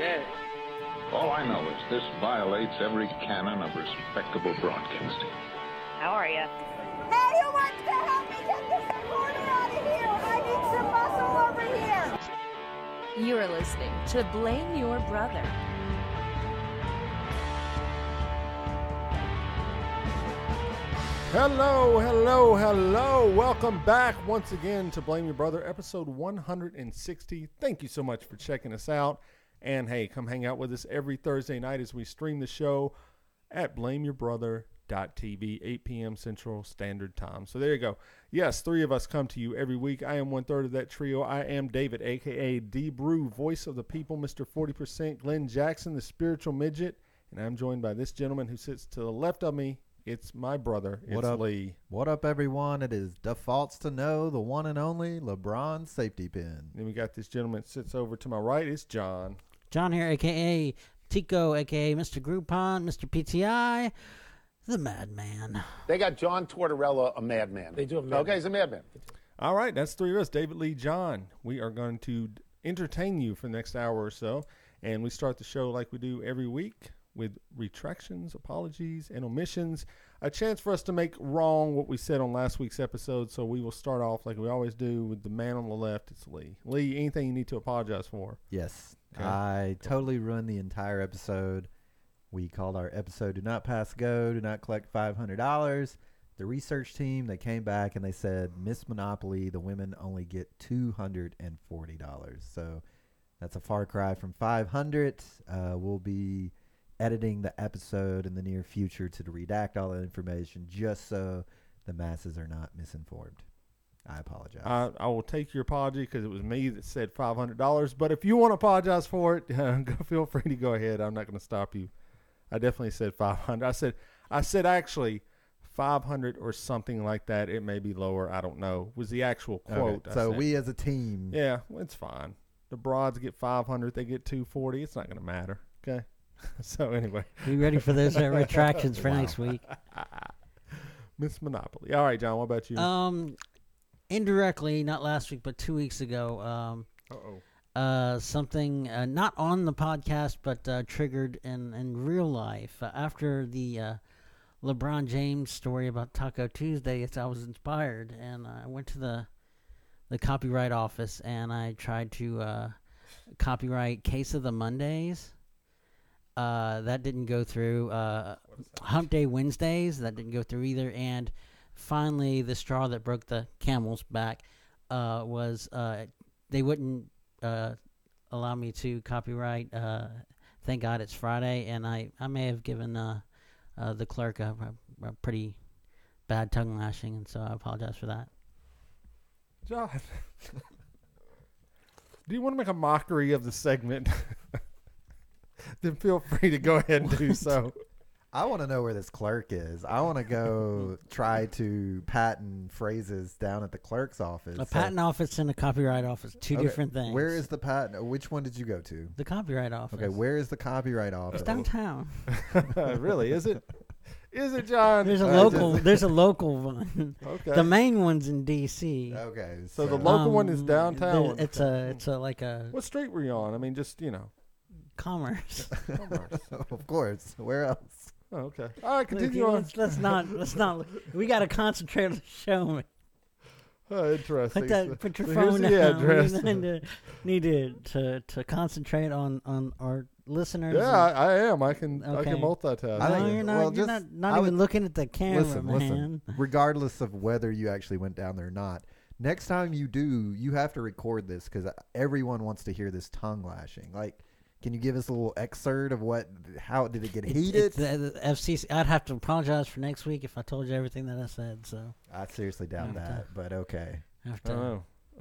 says. All I know is this violates every canon of respectable broadcasting. How are you? Hey, who wants to help me get this recorder out of here? I need some muscle over here. You are listening to Blame Your Brother. Hello, hello, hello. Welcome back once again to Blame Your Brother, episode 160. Thank you so much for checking us out. And hey, come hang out with us every Thursday night as we stream the show at blameyourbrother.tv, 8 p.m. Central Standard Time. So there you go. Yes, three of us come to you every week. I am one third of that trio. I am David, a.k.a. D-Brew, voice of the people, Mr. 40%, Glenn Jackson, the spiritual midget. And I'm joined by this gentleman who sits to the left of me. It's my brother. It's Lee. What up, everyone? It is defaults to know the one and only LeBron safety pin. Then we got this gentleman that sits over to my right. It's John. John here, a.k.a. Tico, a.k.a. Mr. Groupon, Mr. PTI, the Madman. They got John Tortorella, a madman. They do have a madman. Okay, he's a madman. All right, that's three of us, David, Lee, John. We are going to entertain you for the next hour or so, and we start the show like we do every week with retractions, apologies, and omissions. A chance for us to make wrong what we said on last week's episode, so we will start off like we always do with the man on the left. It's Lee. Lee, anything you need to apologize for? Yes. Okay. I totally ruined the entire episode. We called our episode Do Not Pass Go, Do Not Collect $500. The research team, they came back and they said, Miss Monopoly, the women only get $240. So that's a far cry from $500. We'll be editing the episode in the near future to redact all that information just so the masses are not misinformed. I apologize. I will take your apology because it was me that said $500. But if you want to apologize for it, feel free to go ahead. I'm not going to stop you. I definitely said 500. I said actually 500 or something like that. It may be lower. I don't know. Was the actual quote. Okay. So we as a team. Yeah, it's fine. The broads get 500. They get 240. It's not going to matter. Okay. So anyway. Be ready for those retractions for next week. Miss Monopoly. All right, John, what about you? Indirectly, not last week, but 2 weeks ago, something not on the podcast, but triggered in real life. After the LeBron James story about Taco Tuesday, I was inspired, and I went to the copyright office, and I tried to copyright Case of the Mondays. That didn't go through. Hump Day Wednesdays, that didn't go through either. And finally, the straw that broke the camel's back was they wouldn't allow me to copyright Thank God It's Friday. And I may have given the clerk a pretty bad tongue lashing, and so I apologize for that. John, do you want to make a mockery of the segment? Then feel free to go ahead and do so. I want to know where this clerk is. I want to go try to patent phrases down at the clerk's office. A patent office and a copyright office, two different things. Where is the patent? Which one did you go to? The copyright office. Okay, where is the copyright office? It's downtown. Really? Is it? Is it, John? There's a local. There's a local one. Okay. The main one's in D.C. Okay, so the local one is downtown. It's like a. What street were you on? I mean, just Commerce. Of course. Where else? Oh, okay. All right, continue on. Let's not. We got to concentrate on the show. Oh, interesting. Put your so phone here's the down. address. We need to concentrate on our listeners. Yeah, I am. I can multitask. No, you're not. You're not even looking at the camera, man. Listen. Regardless of whether you actually went down there or not, next time you do, you have to record this because everyone wants to hear this tongue lashing. Like, can you give us a little excerpt of how did it get heated? The FCC. I'd have to apologize for next week if I told you everything that I said. So I seriously doubt that, but okay.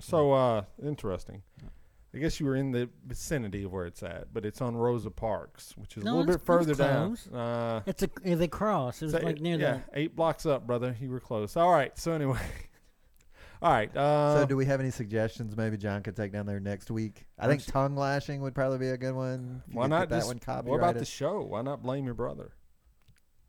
So interesting. I guess you were in the vicinity of where it's at, but it's on Rosa Parks, which is a little bit further down. They cross. It was like near the 8 blocks up, brother. You were close. All right. So anyway. All right. So do we have any suggestions maybe John could take down there next week? I think tongue lashing would probably be a good one. Why not that one copyrighted? What about the show? Why not blame your brother?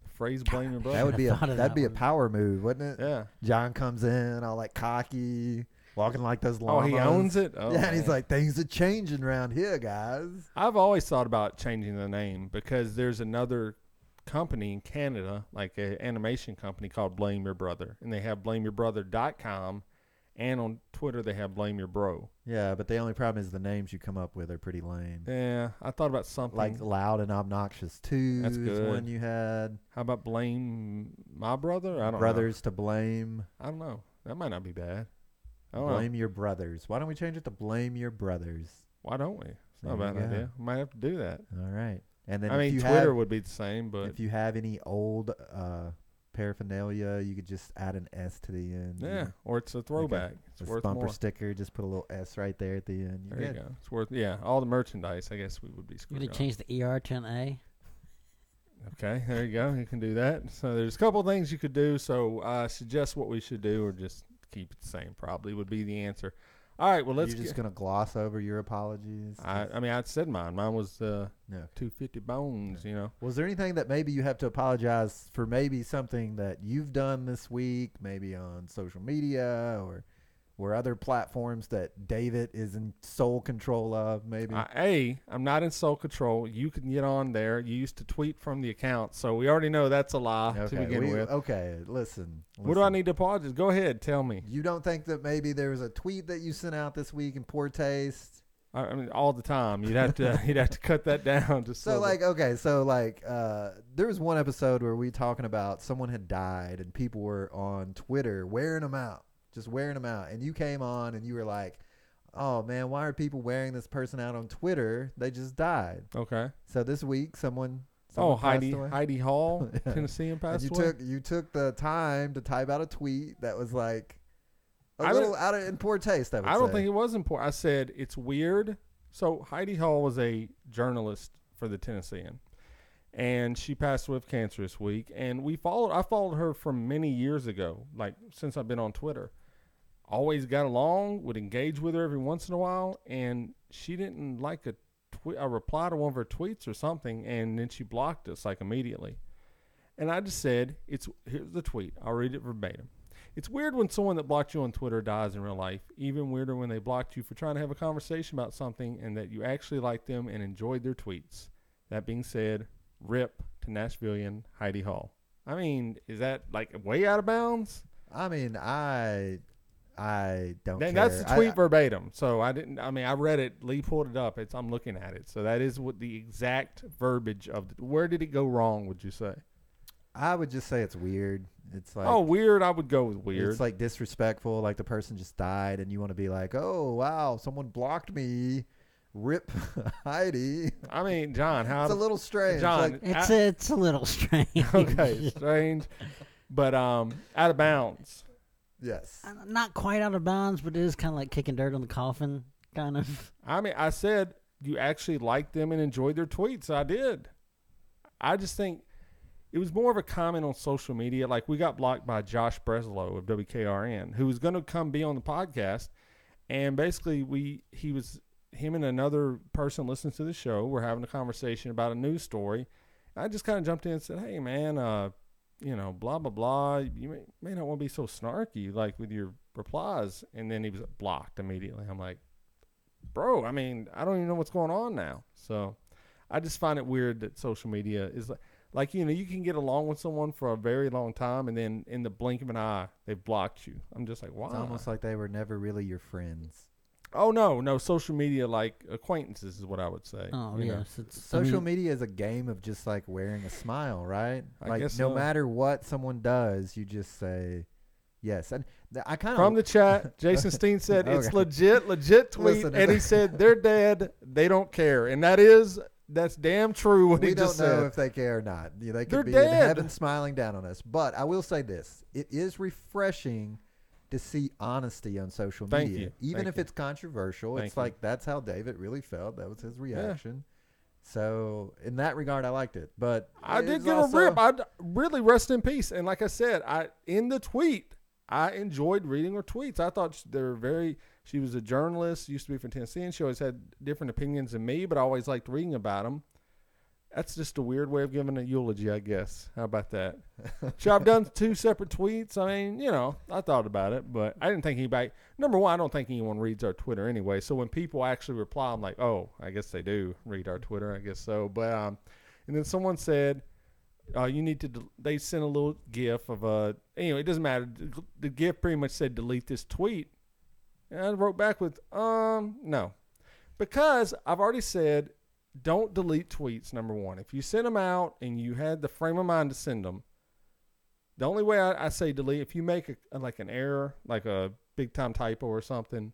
The phrase blame your brother. That'd be a power move, wouldn't it? Yeah. John comes in all like cocky. walking like those Oh, llamas. he owns it? Oh, yeah, and he's man. like, things are changing around here, guys. I've always thought about changing the name because there's another company in Canada, like an animation company called Blame Your Brother, and they have blameyourbrother.com, and on Twitter they have Blame Your Bro. Yeah, but the only problem is the names you come up with are pretty lame. Yeah, I thought about something Like Loud and Obnoxious 2 That's is good. one you had. How about Blame My Brother? I don't Brothers to Blame. know. I don't know. That might not be bad. I don't Blame know. Your Brothers. Why don't we change it to Blame Your Brothers? Why don't we? It's not a There bad you go. idea. Might have to do that. All right. And then I mean, if you Twitter have, would be the same, but if you have any old paraphernalia, you could just add an S to the end. yeah, or it's a throwback. A It's worth bumper more. sticker, just put a little S right there at the end. You're There you good. go. It's worth, yeah, all the merchandise. I guess we would be You screwed gonna on. change the ER to an A? Okay, there you go. You can do that. So there's a couple of things you could do. So suggest what we should do, or just keep it the same. Probably would be the answer. All right. Well, let's. You're just gonna gloss over your apologies. I mean, I said mine. Mine was No. 250 bones. You know. Was there anything that maybe you have to apologize for? Maybe something that you've done this week, maybe on social media or other platforms that David is in sole control of. Maybe. I'm not in sole control. You can get on there. You used to tweet from the account, so we already know that's a lie to begin with. Okay, listen. What do I need to apologize? Go ahead, tell me. You don't think that maybe there was a tweet that you sent out this week in poor taste? I mean, all the time. You'd have to cut that down. Just So there was one episode where we talking about someone had died and people were on Twitter wearing them out, just wearing them out. And you came on and you were like, oh man, why are people wearing this person out on Twitter? They just died. Okay. So this week someone Oh, passed away. Heidi Hall, Yeah. Tennessee, and passed And away. you took the time to type out a tweet that was like a I little didn't- in poor taste. I don't say. think it was important. I said it's weird. So Heidi Hall was a journalist for the Tennessean, and she passed away of cancer this week. And I followed her from many years ago, like since I've been on Twitter. Always got along, would engage with her every once in a while, and she didn't like a reply to one of her tweets or something, and then she blocked us like immediately. And I just said, here's the tweet. I'll read it verbatim. It's weird when someone that blocked you on Twitter dies in real life. Even weirder when they blocked you for trying to have a conversation about something and that you actually liked them and enjoyed their tweets. That being said, rip to Nashvilleian Heidi Hall. I mean, is that like way out of bounds? I mean, I don't care. That's the tweet verbatim. So I read it. Lee pulled it up. I'm looking at it. So that is what the exact verbiage of where did it go wrong, would you say? I would just say it's weird. It's like, weird. I would go with weird. It's like disrespectful. Like the person just died, and you want to be like, "Oh wow, someone blocked me." Rip Heidi. I mean, John, how It's a little strange. John, Like, It's a little strange. okay, strange, but out of bounds. yes. Not quite out of bounds, but it is kind of like kicking dirt on the coffin, kind of. I mean, I said you actually liked them and enjoyed their tweets. I did. I just think it was more of a comment on social media. Like we got blocked by Josh Breslow of WKRN, who was going to come be on the podcast, and basically him and another person listening to the show were having a conversation about a news story. I just kind of jumped in and said, "Hey, man, blah blah blah. You may not want to be so snarky, like with your replies." And then he was blocked immediately. I'm like, bro, I mean, I don't even know what's going on now. So I just find it weird that social media is like you can get along with someone for a very long time, and then in the blink of an eye, they've blocked you. I'm just like, wow. It's almost like they were never really your friends. Oh, no, social media, like acquaintances is what I would say. Oh, you know? yes. It's Social media is a game of just like wearing a smile, right? I Like guess no so. matter what someone does, you just say yes. And I kind of From the chat, Jason Steen said, it's Okay. legit tweet, Listen, and he said, they're dead, they don't care. And that's damn true what we he don't just know said. if they care or not. They They're could be dead. in heaven smiling down on us. But I will say this: it is refreshing to see honesty on social Thank media, you. even Thank if you. it's controversial. Thank It's you. like that's how David really felt. That was his reaction. So in that regard, I liked it. But I it did was give also- a rip. I really rest in peace. And like I said, in the tweet, I enjoyed reading her tweets. I thought she was a journalist, used to be from Tennessee, and she always had different opinions than me, but I always liked reading about them. That's just a weird way of giving a eulogy, I guess. How about that? Should I've done 2 separate tweets? I mean, I thought about it, but I didn't think anybody. Number one, I don't think anyone reads our Twitter anyway. So when people actually reply, I'm like, oh, I guess they do read our Twitter. I guess so. But and then someone said, you need to. They sent a little GIF of Anyway, it doesn't matter. The GIF pretty much said delete this tweet, and I wrote back with no, because I've already said. Don't delete tweets, number one. If you send them out and you had the frame of mind to send them, the only way I say delete, if you make an error, like a big-time typo or something,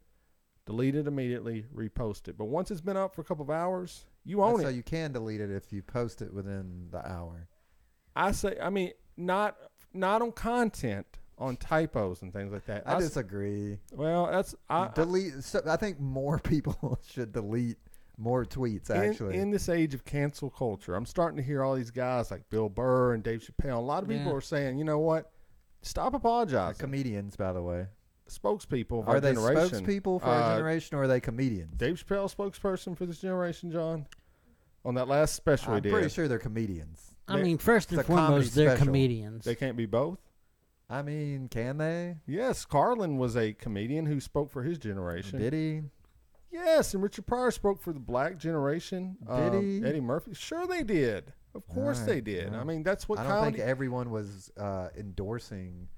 delete it immediately, repost it. But once it's been up for a couple of hours, you own it. So you can delete it if you post it within the hour. Not on content, on typos and things like that. I disagree. Well, that's... delete. So I think more people should delete more tweets, actually. In this age of cancel culture, I'm starting to hear all these guys like Bill Burr and Dave Chappelle. A lot of people are saying, you know what? Stop apologizing. Comedians, by the way. Spokespeople of our our they generation. spokespeople for our generation, or are they comedians? Dave Chappelle, spokesperson for this generation, John? On that last special he did. I'm pretty sure they're comedians. I mean, first and foremost, they're comedians. They can't be both? I mean, can they? Yes, Carlin was a comedian who spoke for his generation. Did he? Yes, and Richard Pryor spoke for the black generation. Did he? Eddie Murphy. Sure they did. Of course they did. Well, I mean, that's what I don't think everyone was endorsing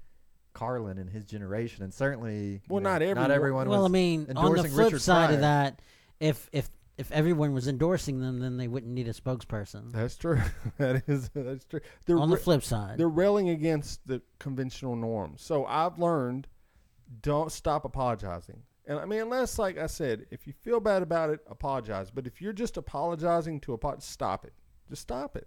Carlin and his generation, and certainly not everyone. Well, was I mean, on the flip side of that, if everyone was endorsing them, then they wouldn't need a spokesperson. That's true. That's true. On the flip side, they're railing against the conventional norms. So I've learned, don't stop apologizing. And I mean, unless, like I said, if you feel bad about it, apologize. But if you're just apologizing to stop it. Just stop it.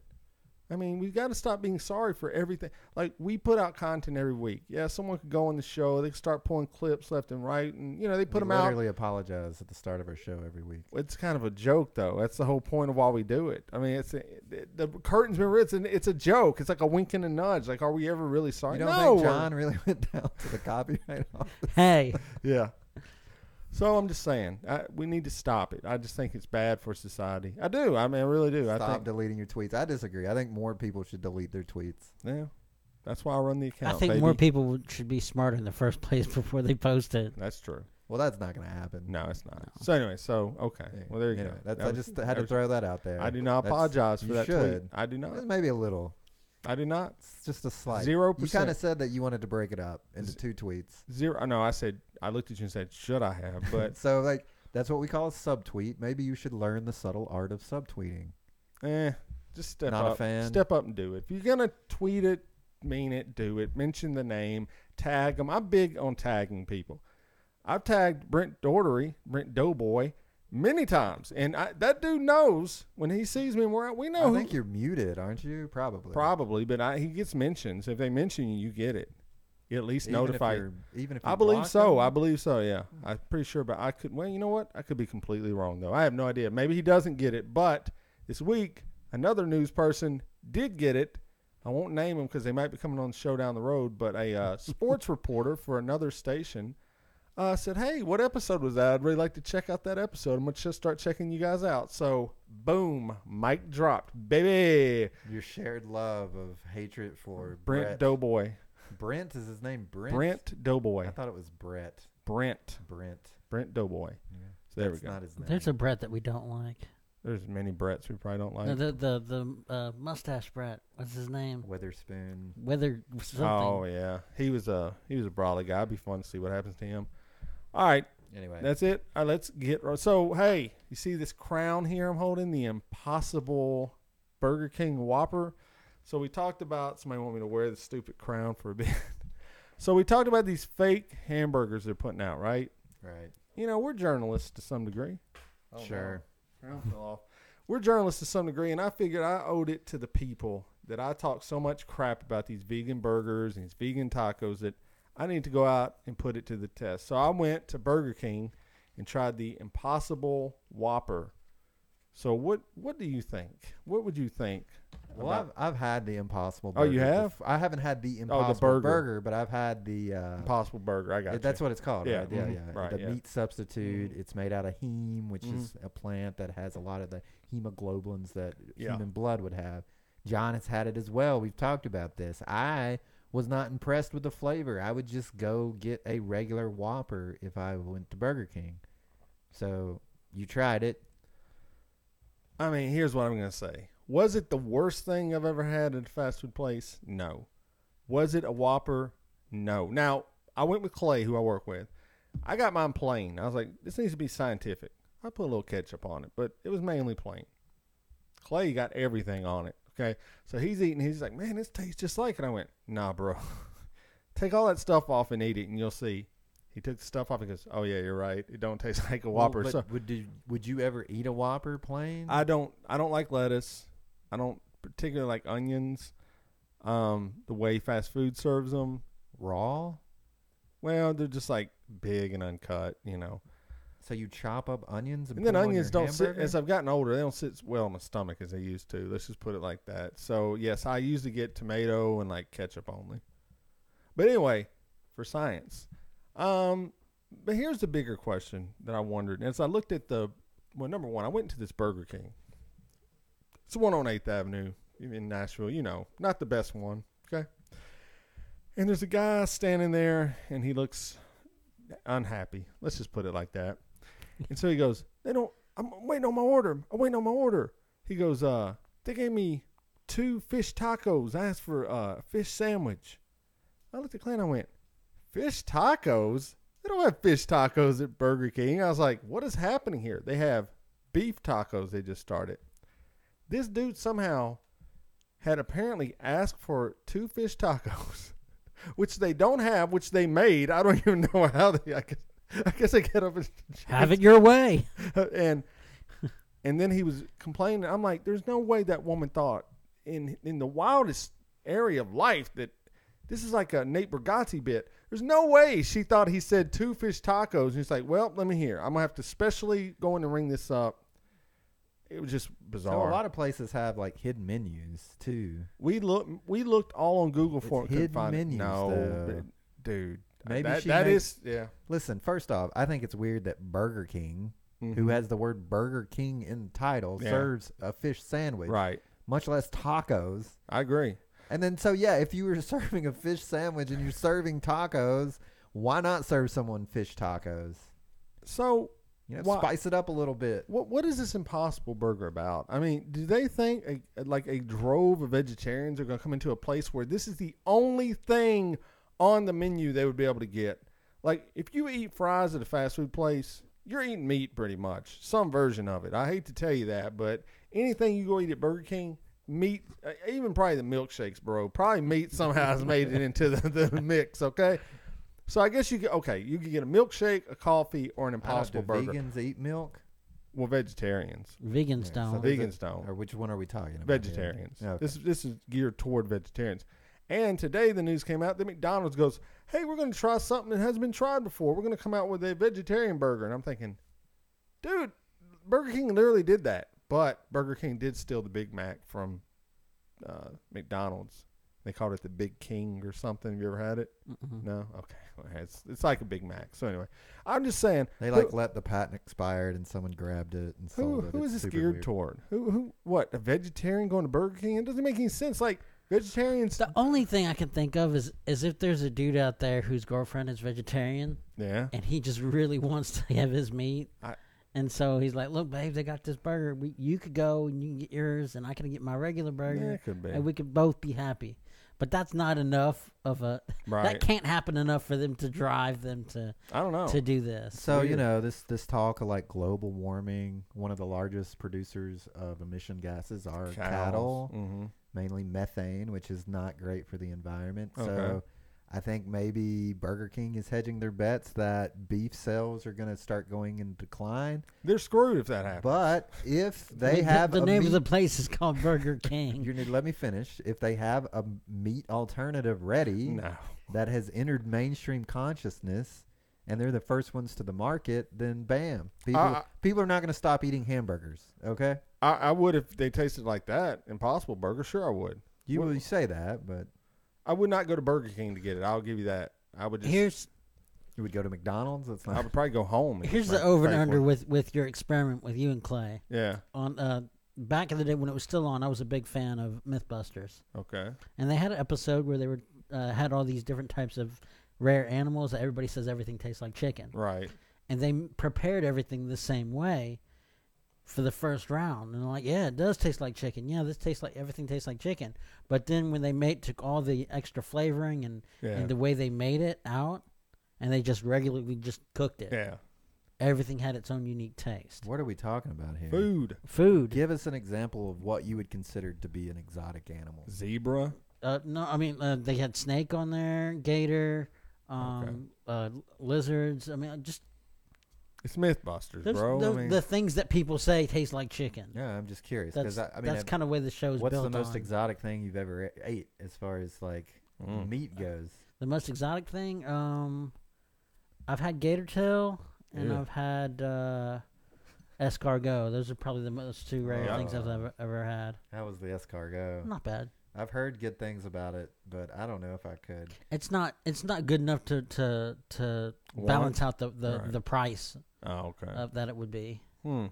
I mean, we've got to stop being sorry for everything. Like, we put out content every week. Yeah, someone could go on the show. They could start pulling clips left and right. And, they put them out. We literally apologize at the start of our show every week. It's kind of a joke, though. That's the whole point of why we do it. I mean, the curtain's been ripped. It's a joke. It's like a wink and a nudge. Like, are we ever really sorry? You don't think John really went down to the copyright office? Hey. Yeah. So I'm just saying, we need to stop it. I just think it's bad for society. I do. I mean, I really do. Stop deleting your tweets. I disagree. I think more people should delete their tweets. Yeah. That's why I run the account. I think more people should be smart in the first place before they post it. That's true. Well, that's not going to happen. No, it's not. No. So anyway, okay. Well, there you go. I just had to throw that out there. I do not apologize for that tweet. I do not. Maybe a little. I do not. It's just a slight. 0%. You kind of said that you wanted to break it up into 2 tweets. 0. No, I looked at you and said, should I have? But so, that's what we call a subtweet. Maybe you should learn the subtle art of subtweeting. Just step up. Not a fan. Step up and do it. If you're going to tweet it, mean it, do it. Mention the name. Tag them. I'm big on tagging people. I've tagged Brent Doughboy, many times. And that dude knows when he sees me and we're out. We know. I think you're muted, aren't you? Probably. Probably, but he gets mentions. If they mention you, you get it. You at least notify. Even if I believe so. I believe so, yeah. I'm pretty sure, but I could. Well, you know what? I could be completely wrong, though. I have no idea. Maybe he doesn't get it. But this week, another news person did get it. I won't name him because they might be coming on the show down the road, but a sports reporter for another station said, hey, what episode was that? I'd really like to check out that episode. I'm going to just start checking you guys out. So, boom, mic dropped, baby. Your shared love of hatred for Brent Doughboy. Brent is his name. Brent Doughboy. I thought it was Brett. Brent Doughboy. Yeah. So there we go. Not his name. There's a Brett that we don't like. There's many Bretts we probably don't like. No, the mustache Brett. What's his name? Witherspoon. Something. Oh yeah, he was a brawly guy. It'd be fun to see what happens to him. All right. Anyway, that's it. All right, let's get. So hey, you see this crown here I'm holding? The Impossible Burger King Whopper. So we talked about, somebody want me to wear the stupid crown for a bit. So we talked about these fake hamburgers they're putting out, right? Right. We're journalists to some degree. Oh, sure. Crown fell off. We're journalists to some degree, and I figured I owed it to the people that I talk so much crap about these vegan burgers and these vegan tacos that I need to go out and put it to the test. So I went to Burger King and tried the Impossible Whopper. So what do you think? What would you think Well, I've had the Impossible Oh, Burger. you have? I haven't had the Impossible burger. Burger, but I've had the Impossible Burger. I got you. That's what it's called, Yeah, right? Yeah, mhm, yeah. right, the yeah. meat substitute. It's made out of heme, which is a plant that has a lot of the hemoglobins that human blood would have. John has had it as well. We've talked about this. I was not impressed with the flavor. I would just go get a regular Whopper if I went to Burger King. So you tried it. I mean, here's what I'm going to say. Was it the worst thing I've ever had at a fast food place? No. Was it a Whopper? No. Now, I went with Clay, who I work with. I got mine plain. I was like, this needs to be scientific. I put a little ketchup on it, but it was mainly plain. Clay got everything on it. Okay. So he's eating. He's like, man, this tastes just like it. I went, nah, bro. Take all that stuff off and eat it, and you'll see. He took the stuff off and goes, oh, yeah, you're right. It don't taste like a Whopper. Well, so would you ever eat a Whopper plain? I don't like lettuce. I don't particularly like onions. The way fast food serves them. Raw? Well, they're just like big and uncut, you know. So you chop up onions and And put then them on onions your don't sit, hamburger? as I've gotten older, they don't sit as well in my stomach as they used to. Let's just put it like that. So, yes, I usually get tomato and like ketchup only. But anyway, for science. But here's the bigger question that I wondered. As I looked at number one, I went to this Burger King. It's the one on 8th Avenue in Nashville, you know, not the best one, okay? And there's a guy standing there, and he looks unhappy. Let's just put it like that. And so he goes, I'm waiting on my order. I'm waiting on my order. He goes, they gave me 2 fish tacos. I asked for a fish sandwich. I looked at Clay and I went, fish tacos? They don't have fish tacos at Burger King. I was like, what is happening here? They have beef tacos they just started. This dude somehow had apparently asked for 2 fish tacos, which they don't have, which they made. I don't even know how they, I guess they get up and Have it your way. and then he was complaining. I'm like, there's no way that woman thought in the wildest area of life that this is like a Nate Bargatze bit. There's no way she thought he said 2 fish tacos. And he's like, well, let me hear. I'm going to have to specially go in and ring this up. It was just bizarre. So a lot of places have like hidden menus too. We looked all on Google for it. Couldn't hidden find menus, it. No, though. dude. Maybe that is yeah. Listen, first off, I think it's weird that Burger King, who has the word Burger King in the title, serves a fish sandwich. Right. Much less tacos. I agree. And then, so yeah, if you were serving a fish sandwich and you're serving tacos, why not serve someone fish tacos? So, spice it up a little bit. What is this Impossible Burger about? I mean, do they think a drove of vegetarians are going to come into a place where this is the only thing on the menu they would be able to get? Like, if you eat fries at a fast food place, you're eating meat pretty much, some version of it. I hate to tell you that, but anything you go eat at Burger King, meat, even probably the milkshakes, bro, probably meat somehow has made it into the mix, okay? So I guess you could get a milkshake, a coffee, or an Impossible Burger. Vegans eat milk? Well, vegetarians. Vegans don't. So vegans don't. Or which one are we talking about? Vegetarians. Yeah. Okay. This is geared toward vegetarians. And today the news came out that McDonald's goes, hey, we're going to try something that hasn't been tried before. We're going to come out with a vegetarian burger. And I'm thinking, dude, Burger King literally did that. But Burger King did steal the Big Mac from McDonald's. They called it the Big King or something. Have you ever had it? Mm-mm. No? Okay. Well, it's like a Big Mac. So anyway, I'm just saying. They let the patent expired and someone grabbed it and sold it. Who is It's this super geared weird. toward? What, a vegetarian going to Burger King? It doesn't make any sense. Like, vegetarians. The only thing I can think of is if there's a dude out there whose girlfriend is vegetarian, Yeah. and he just really wants to have his meat. And so he's like, look, babe, they got this burger. You could go and you can get yours, and I can get my regular burger. Yeah, it could be. And we could both be happy. But that's not enough of a... Right. That can't happen enough for them to drive them to... I don't know. To do this. So, Weird. this talk of like global warming, one of the largest producers of emission gases are cattle, Mm-hmm. mainly methane, which is not great for the environment. Okay. So I think maybe Burger King is hedging their bets that beef sales are going to start going in decline. They're screwed if that happens. But if they have the a name meat, of the place is called Burger King. you need to let me finish. If they have a meat alternative ready No. that has entered mainstream consciousness and they're the first ones to the market, then bam, people are not going to stop eating hamburgers. Okay, I would if they tasted like that. Impossible Burger, sure I would. You say that, but I would not go to Burger King to get it. I'll give you that. I would just. You would go to McDonald's. That's not. I would probably go home. Here's the over and under with your experiment with you and Clay. Yeah. On back in the day when it was still on, I was a big fan of MythBusters. Okay. And they had an episode where they were had all these different types of rare animals that everybody says everything tastes like chicken. Right. And they prepared everything the same way for the first round. And they're like, yeah, it does taste like chicken. Yeah, this tastes like everything tastes like chicken. But then when they took all the extra flavoring and the way they made it out, and they just regularly just cooked it. Yeah. Everything had its own unique taste. What are we talking about here? Food. Give us an example of what you would consider to be an exotic animal. Zebra. No, I mean they had snake on there, gator, lizards. I mean, just it's MythBusters, bro. The things that people say taste like chicken. Yeah, I'm just curious because that's kind of the way the show's built. What's the most exotic thing you've ever ate as far as like meat goes? The most exotic thing, I've had gator tail and I've had escargot. Those are probably the most two rare things I've ever had. How was the escargot? Not bad. I've heard good things about it, but I don't know if I could. It's not good enough to balance out the price. Oh, okay. That it would be. I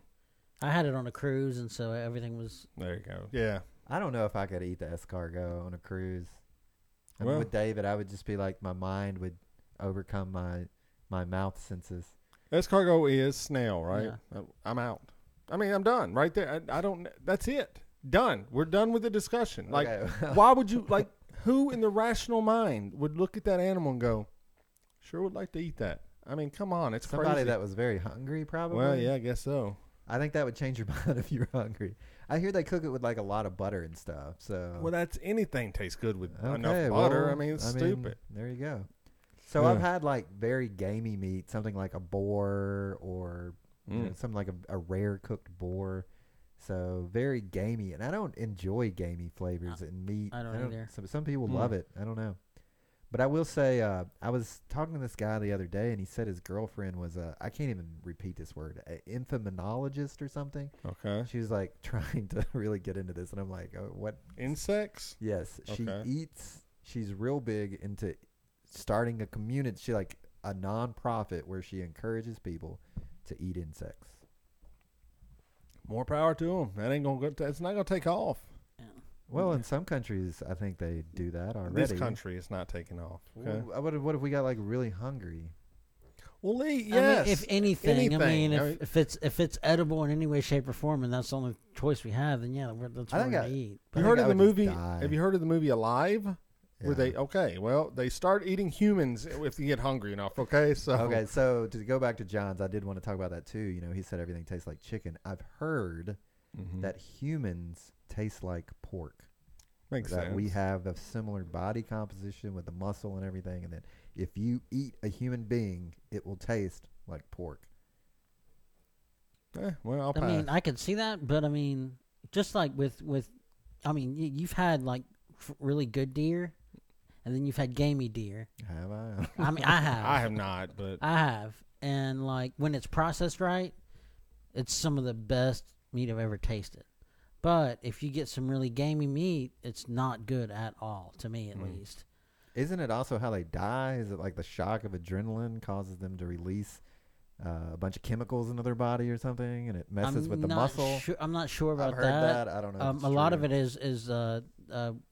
had it on a cruise, and so everything was. There you go. Yeah. I don't know if I could eat the escargot on a cruise. I mean, with David, I would just be like my mind would overcome my mouth senses. Escargot is snail, right? Yeah. I'm out. I mean, I'm done right there. I don't. That's it. Done. We're done with the discussion. Like, why would you like? Who in the rational mind would look at that animal and go, "Sure, would like to eat that"? I mean, come on, it's somebody crazy. that was very hungry, probably. Well, yeah, I guess so. I think that would change your mind if you were hungry. I hear they cook it with like a lot of butter and stuff. So well, that's anything tastes good with enough butter. Well, I mean, it's stupid. There you go. So I've had like very gamey meat, something like a boar or something like a rare cooked boar. So very gamey, and I don't enjoy gamey flavors in meat. I don't either. Some people love it. I don't know. But I will say, I was talking to this guy the other day, and he said his girlfriend was I can't even repeat this word, an infaminologist or something. Okay. She was like trying to really get into this, and I'm like, oh, what? Insects? Yes. Okay. She's real big into starting a community. She like a nonprofit where she encourages people to eat insects. More power to them. That ain't gonna. It's not gonna take off. Yeah. Well, in some countries, I think they do that already. This country is not taking off. Okay. Well, what if we got like really hungry? Well, yes. I mean, if anything, I mean, if it's edible in any way, shape, or form, and that's the only choice we have, then yeah, that's what we're gonna eat. You heard of the movie? Have you heard of the movie Alive? Yeah. Where they start eating humans if they get hungry enough. Okay, so to go back to John's, I did want to talk about that too. You know, he said everything tastes like chicken. I've heard that humans taste like pork. Makes sense. We have a similar body composition with the muscle and everything, and that if you eat a human being, it will taste like pork. Well, I'll pass. I mean, I could see that, but I mean, just like with I mean, you've had like really good deer. And then you've had gamey deer. Have I? I mean, I have. I have not, but I have. And like when it's processed right, it's some of the best meat I've ever tasted. But if you get some really gamey meat, it's not good at all, to me at least. Isn't it also how they die? Is it like the shock of adrenaline causes them to release a bunch of chemicals into their body or something, and it messes with the muscle? I'm not sure about I've heard that. I don't know. A lot of it is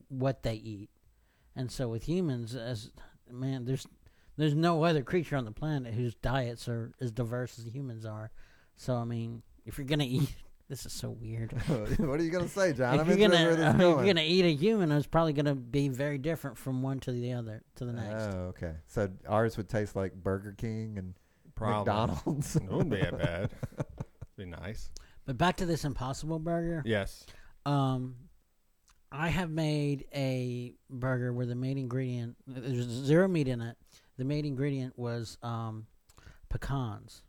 what they eat. And so with humans, there's no other creature on the planet whose diets are as diverse as humans are. So I mean, if you're gonna eat, this is so weird. What are you gonna say, John? If you're gonna eat a human, it's probably gonna be very different from one to the other to the next. Oh, okay. So ours would taste like Burger King and McDonald's. It wouldn't be that bad. It'd be nice. But back to this Impossible Burger. Yes. I have made a burger where the main ingredient, there's zero meat in it. The main ingredient was pecans.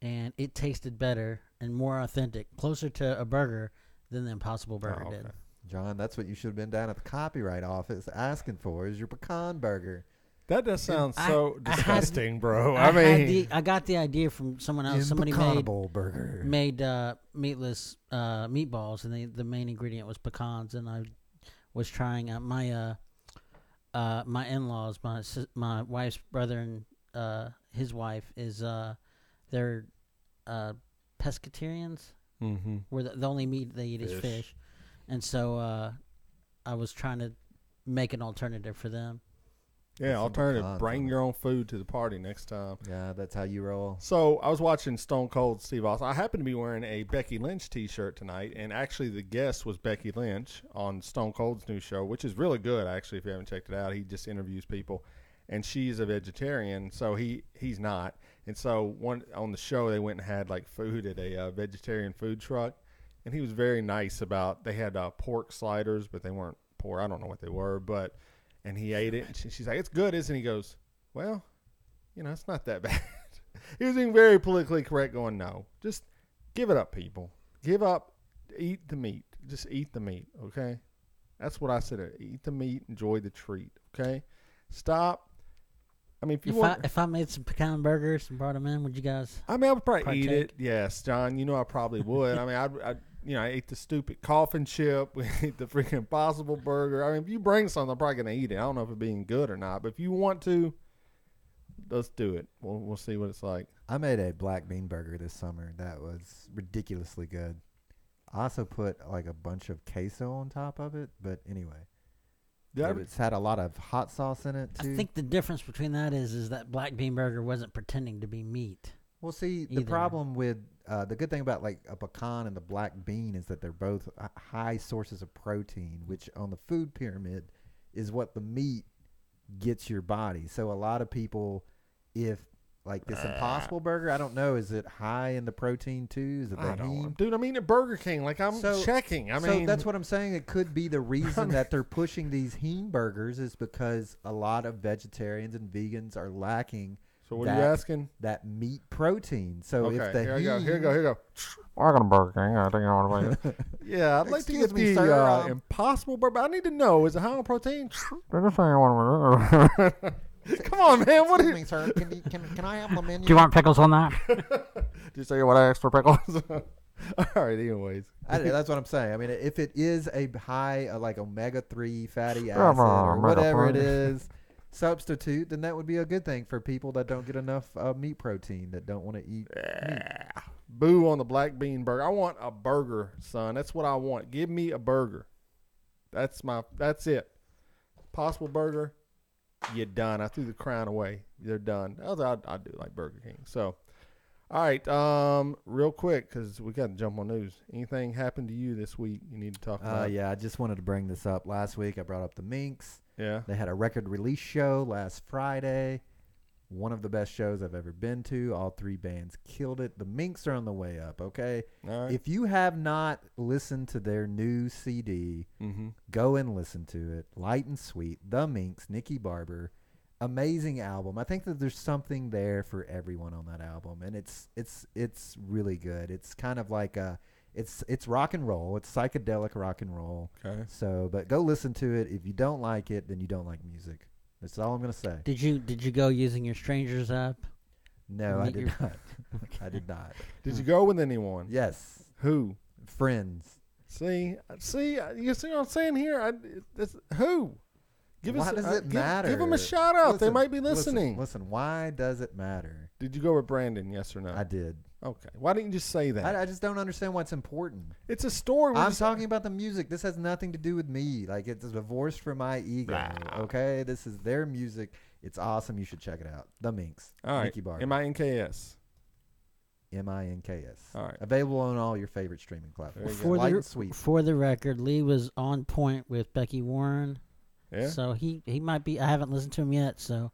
And it tasted better and more authentic, closer to a burger than the Impossible Burger did. John, that's what you should have been down at the copyright office asking for, is your pecan burger. That does sound I- so I had- disgusting, bro. I got the idea from someone else. Somebody Impeccable burger. made meatless meatballs, and the main ingredient was pecans. And I was trying my in-laws, my wife's brother and his wife is they're pescatarians. Mm-hmm. Where the only meat they eat is fish, and so I was trying to make an alternative for them. Yeah, alternative. pecans Bring on your own food to the party next time. Yeah, that's how you roll. So I was watching Stone Cold Steve Austin. I happen to be wearing a Becky Lynch T-shirt tonight, and actually the guest was Becky Lynch on Stone Cold's new show, which is really good. Actually, if you haven't checked it out, he just interviews people, and she's a vegetarian, so he's not. And so on the show, they went and had like food at a vegetarian food truck, and he was very nice about. They had pork sliders, but they weren't pork. I don't know what they were, but. And he ate it, and she's like, "It's good, isn't it?" He goes, "Well, it's not that bad." He was being very politically correct, going, "No, just give it up, people. Give up, eat the meat. Just eat the meat, okay?" That's what I said. Eat the meat, enjoy the treat, okay? Stop. I mean, If I made some pecan burgers and brought them in, would you guys? I mean, I would probably eat partake? it. Yes, John. I probably would. I mean, I ate the stupid coffin chip. We ate the freaking Impossible Burger. I mean, if you bring something, I'm probably gonna eat it. I don't know if it's being good or not, but if you want to, let's do it. We'll see what it's like. I made a black bean burger this summer. That was ridiculously good. I also put like a bunch of queso on top of it, but anyway. Yeah, It's had a lot of hot sauce in it too. I think the difference between that is that black bean burger wasn't pretending to be meat. Well, see, the either. problem with the good thing about like a pecan and the black bean is that they're both high sources of protein, which on the food pyramid is what the meat gets your body. So a lot of people, if like this Impossible Burger, I don't know, is it high in the protein too? Is it the I don't, heme? dude. I mean, at Burger King, like I'm checking. I mean, so that's what I'm saying. It could be the reason that they're pushing these heme burgers is because a lot of vegetarians and vegans are lacking. So what are you asking? That meat protein. So Okay, if the here heme, you go. Welcome to Burger King. I think I want to Yeah, I'd like to Excuse get me, the sir, Impossible Burger. I need to know, is it high on protein? They're just saying I want to. Come on, man. What excuse are me, sir, can I have the menu? Do you want pickles on that? Did you say you want extra pickles? All right, anyways. That's what I'm saying. I mean, if it is a high, like omega-3 fatty acid or whatever it is, substitute, then that would be a good thing for people that don't get enough meat protein, that don't want to eat meat. Boo on the black bean burger. I want a burger, son. That's what I want. Give me a burger. That's it. Possible Burger, you're done. I threw the crown away. They're done. I do like Burger King. So, all right, real quick, because we got to jump on news. Anything happened to you this week you need to talk about? Yeah, I just wanted to bring this up. Last week I brought up the Minks. Yeah. They had a record release show last Friday. One of the best shows I've ever been to. All three bands killed it. The Minks are on the way up, okay? All right. If you have not listened to their new CD, go and listen to it. Light and Sweet, The Minks, Nikki Barber. Amazing album. I think that there's something there for everyone on that album, and it's really good. It's kind of like it's rock and roll. It's psychedelic rock and roll. Okay. So, but go listen to it. If you don't like it, then you don't like music. That's all I'm gonna say. Did you go using your Strangers app? No, I did not. I did not. Did you go with anyone? Yes. Who? Friends. See, you see what I'm saying here? Who? Why does it matter? Give them a shout out. Listen, They might be listening. Listen, why does it matter? Did you go with Brandon? Yes or no? I did. Okay. Why didn't you just say that? I just don't understand what's important. It's a story. I'm talking about the music. This has nothing to do with me. Like, it's divorced from my ego. Okay? This is their music. It's awesome. You should check it out. The Minks. All right. Nikki Barber. Minks. Minks. All right. Available on all your favorite streaming platforms. For Light the and Sweet. for the record, Lee was on point with Becky Warren. Yeah. So he might be. I haven't listened to him yet. So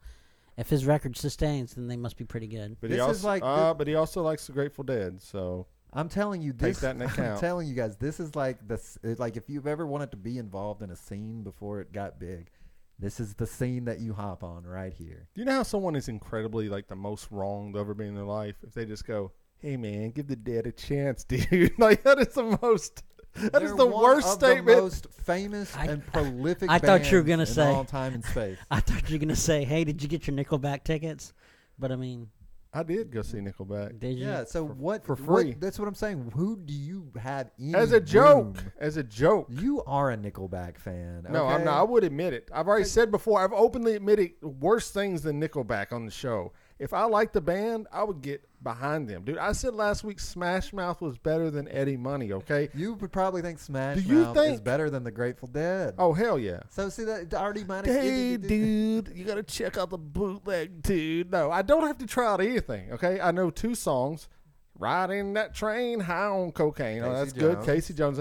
if his record sustains, then they must be pretty good. But This he is also, like but he also likes the Grateful Dead. So I'm telling you, take this. that into account. I'm telling you guys, this is like this. Like if you've ever wanted to be involved in a scene before it got big, this is the scene that you hop on right here. Do you know how someone is incredibly like the most wrong they'll ever be in their life? If they just go, "Hey man, give the Dead a chance, dude." Like that is the most. That is They're the one worst of statement. The most famous and prolific. I thought you were going gonna to say all time and space. I thought you were gonna say, "Hey, did you get your Nickelback tickets?" But I mean, I did go see Nickelback. did you? Yeah. So what for free. That's what I'm saying. Who do you have any As a joke. room? As a joke. You are a Nickelback fan. No, okay? I'm not. I would admit it. I've already said before, I've openly admitted worse things than Nickelback on the show. If I liked the band, I would get behind them. Dude, I said last week Smash Mouth was better than Eddie Money, okay? You would probably think Smash Do you Mouth is think- better than the Grateful Dead. Oh, hell yeah. So see that already might. Hey, dude, you got to check out the bootleg, dude. No, I don't have to try out anything, okay? I know 2 songs. Riding that train high on cocaine. Oh, Casey that's good. Jones. Casey Jones.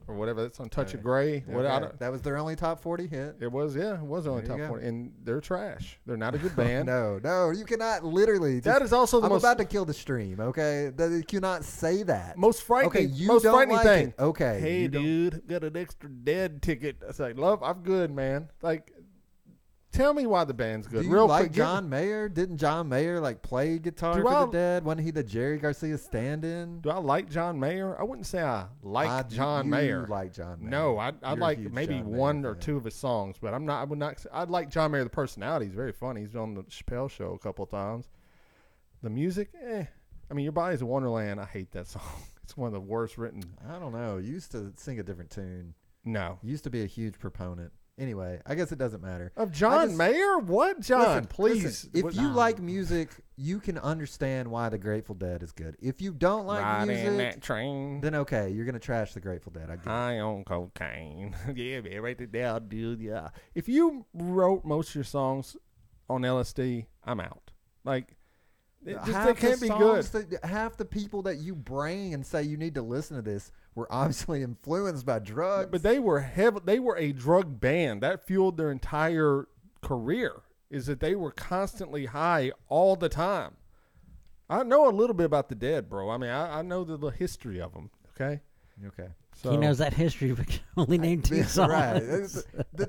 Or whatever. That's on Touch of Grey. What, I Okay. don't, That was their only top 40 hit. it was, yeah. It was only There you top go. 40. And they're trash. They're not a good band. No, you cannot literally. That is also the I'm most about to kill the stream. Okay, you cannot say that. most frightening, Okay, you most don't frightening like thing. it. Okay, Hey, you don't- dude, got an extra Dead ticket. I was like, love, I'm good, man. Like, tell me why the band's good. Do you Real like quick, give- John Mayer? Didn't John Mayer like play guitar Do for I- the Dead? Wasn't he the Jerry Garcia stand-in? Do I like John Mayer? I wouldn't say I like John you Mayer. like John Mayer. No, I You're a like huge maybe John Mayer one or fan. 2 of his songs, but I'm not. I would not. I'd like John Mayer the personality. He's very funny. He's on the Chappelle Show a couple of times. The music, I mean, Your Body's a Wonderland. I hate that song. It's one of the worst written. I don't know. You used to sing a different tune. No. You used to be a huge proponent. Anyway, I guess it doesn't matter. Of John just- Mayer? What, John? Listen, Please. listen, if What- you like music, you can understand why the Grateful Dead is good. If you don't like Riding music, that train. then okay, you're gonna trash the Grateful Dead. I get it. High on cocaine. Yeah, man, write it down, dude. Yeah. If you wrote most of your songs on LSD, I'm out. Like, they can't be good. Half the people that you bring and say you need to listen to this were obviously influenced by drugs. But they were They were a drug band that fueled their entire career. Is that they were constantly high all the time. I know a little bit about the Dead, bro. I mean, I know the history of them. Okay. okay. So He knows that history, but can only name 2 songs. Right.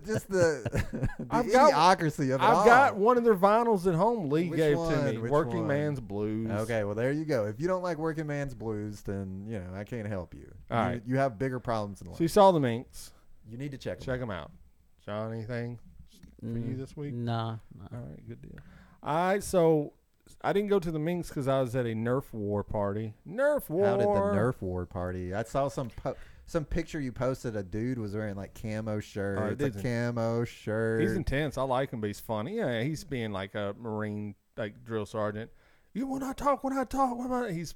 Just the I've got- idiocracy of it all. I've got one of their vinyls at home. Lee Which gave to one? me. Which Working one? Man's Blues. Okay, well there you go. If you don't like Working Man's Blues, then I can't help you. All right. You have bigger problems in life. So you saw the Minks. You need to check them. Check them out. John, anything for you this week? Nah. All right, good deal. All right, so I didn't go to the Minks because I was at a Nerf War party. Nerf War. How did the Nerf War party? I saw some picture you posted. A dude was wearing like camo shirt. Oh, It's a it's- camo shirt. He's intense. I like him, but he's funny. Yeah, he's being like a Marine, like drill sergeant. You when I talk, what about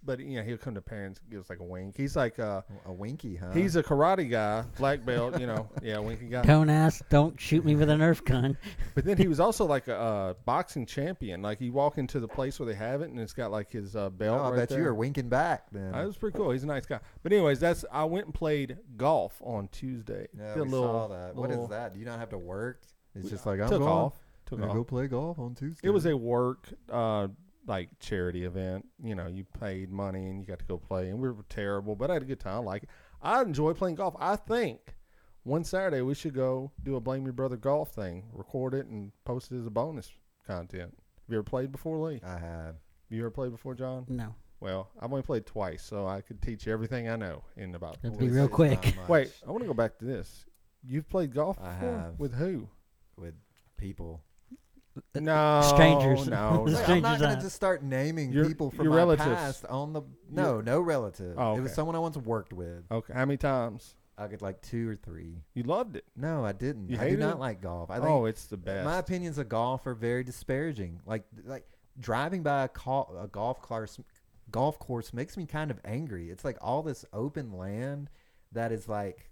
but he'll come to parents, gives like a wink. He's like a winky, huh? he's a karate guy, black belt, yeah, winky guy. Cone ass, don't shoot me with a Nerf gun. But then he was also like a boxing champion. Like you walk into the place where they have it, and it's got like his belt. I right bet there. you were winking back then. That was pretty cool. He's a nice guy. But anyways, I went and played golf on Tuesday. Yeah, Did a we saw that. What is that? Do you not have to work? It's just like I'm Took going. off. Took I'm gonna off. go play golf on Tuesday. It was a work like charity event. You paid money and you got to go play, and we were terrible, but I had a good time. I like it. I enjoy playing golf. I think one Saturday we should go do a Blame Your Brother golf thing, record it and post it as a bonus content. Have you ever played before, Lee? I have. You ever played before, John? No. Well, I've only played twice, so I could teach you everything I know in about. That'd 40 be real minutes. quick. Not much. Wait, I want to go back to this. You've played golf I before? have. With who? With people. No, Strangers. No, Like, no. I'm not Strangers gonna out. just start naming Your- people from your my relatives. past on the. No relative. Oh, It was okay. someone I once worked with. Okay, how many times? I get like 2 or 3. You loved it. No, I didn't. You I do hated not it? like golf. I think Oh, it's the best. my opinions of golf are very disparaging. Like driving by a golf course makes me kind of angry. It's like all this open land that is like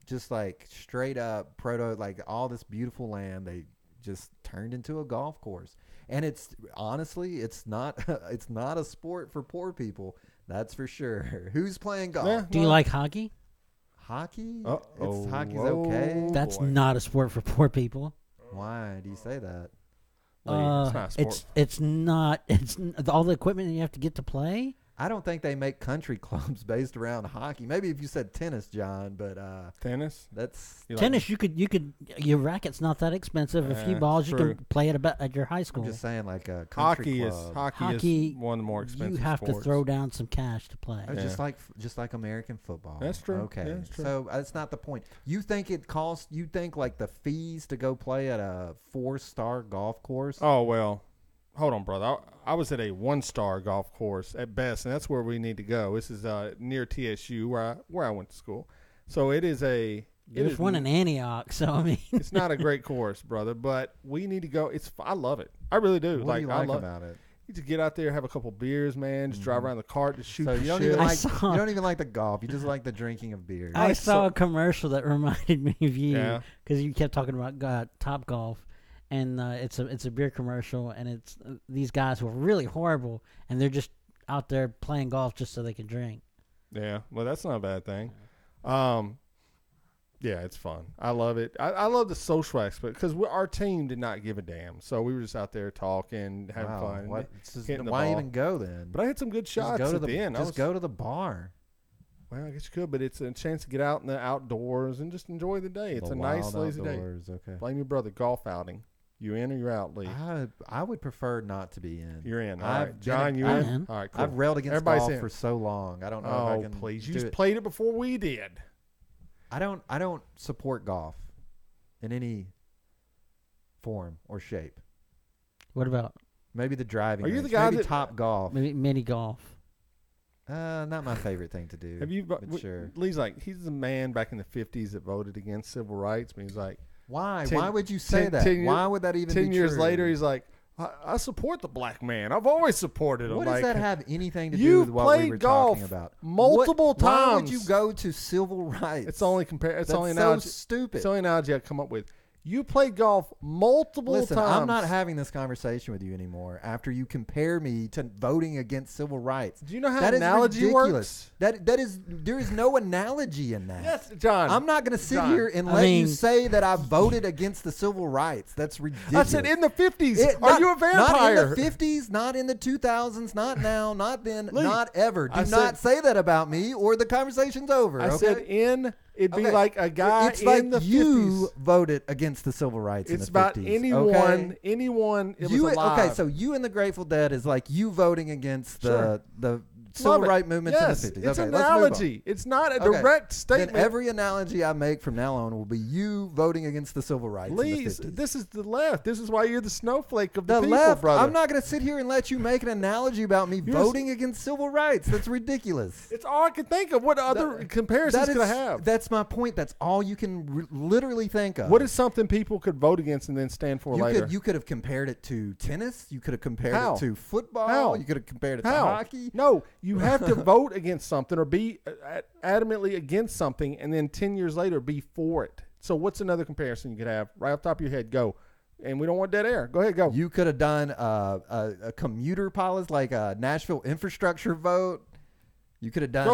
just like straight up like all this beautiful land they just turned into a golf course. And it's honestly it's not a sport for poor people. That's for sure. Who's playing golf? Yeah. Do you like hockey? Hockey? Uh-oh. Hockey's Whoa. okay. That's boy. not a sport for poor people. Why do you say that? Lee, it's not a sport. It's not. It's all the equipment you have to get to play. I don't think they make country clubs based around hockey. Maybe if you said tennis, John, but tennis. That's tennis. You could. Your racket's not that expensive. A few balls, you can play it at your high school. I'm just saying, like a hockey country club. Hockey is one of the more expensive. You have sports. to throw down some cash to play. Oh, just like American football. That's true. Okay, yeah, that's true. So that's not the point. You think it costs? You think like the fees to go play at a 4-star golf course? Oh well. Hold on, brother. I was at a 1-star golf course at best, and that's where we need to go. This is near TSU, where I went to school. So it is a. There's one in Antioch, so I mean, it's not a great course, brother, but we need to go. I love it. I really do. What do you like I about it? You just get out there, have a couple beers, man. Just drive around the cart, just shoot. So the you don't shit. you don't even like the golf. You just like the drinking of beer. I saw a commercial that reminded me of you because you kept talking about Top Golf. And it's a beer commercial, and it's these guys who are really horrible, and they're just out there playing golf just so they can drink. Yeah, well, that's not a bad thing. Yeah, it's fun. I love it. I love the social aspect because our team did not give a damn, so we were just out there talking, having fun. Why even go then? But I had some good shots at the end. Just go to the bar. Well, I guess you could, but it's a chance to get out in the outdoors and just enjoy the day. It's a nice, lazy day. Okay. Blame your brother. Golf outing. You in or you're out, Lee? I would prefer not to be in. You're in. All right. John, you in? All right, cool. I've railed against golf for so long. I don't know if I can. Please. You just played it before we did. I don't support golf in any form or shape. What about? Maybe the driving. Are you range. the guy maybe Top Golf? Maybe mini golf. Not my favorite thing to do. Have you? Sure. Lee's like he's the man back in the 50s that voted against civil rights. But he's like, why? Why would you say that? Why would that even be 10 years true? later, he's like, I support the black man. I've always supported him. What does that have anything to do with what we were talking about? Multiple times. Why would you go to civil rights? It's only It's only so analogy. stupid. It's the only analogy I come up with. You played golf multiple times. I'm not having this conversation with you anymore after you compare me to voting against civil rights. Do you know how that analogy works? There is no analogy in that. Yes, John. I'm not going to sit here and let you say that I voted against the civil rights. That's ridiculous. I said in the 50s. Are you a vampire? Not in the 50s, not in the 2000s, not now, not then, not ever. Do not say that about me or the conversation's over. I said in... It'd be like a guy it's like in the you 50s. voted against the civil rights in the 50s. It's about anyone it was alive. Okay, so you and the Grateful Dead is like you voting against the civil rights movements in the 50s. It's an analogy. It's not a direct statement. Then every analogy I make from now on will be you voting against the civil rights in the 50s. This is the left. This is why you're the snowflake of the people, left, brother. I'm not going to sit here and let you make an analogy about me voting against civil rights. That's ridiculous. It's all I can think of. What other comparisons could I have? That's my point. That's all you can literally think of. What is something people could vote against and then stand for later? You could have compared it to tennis. You could have compared it to football. You could have compared it to hockey. No, you have to vote against something or be adamantly against something and then 10 years later be for it. So what's another comparison you could have? Right off the top of your head, go. And we don't want dead air. Go ahead, go. You could have done a commuter policy, like a Nashville infrastructure vote. You could have done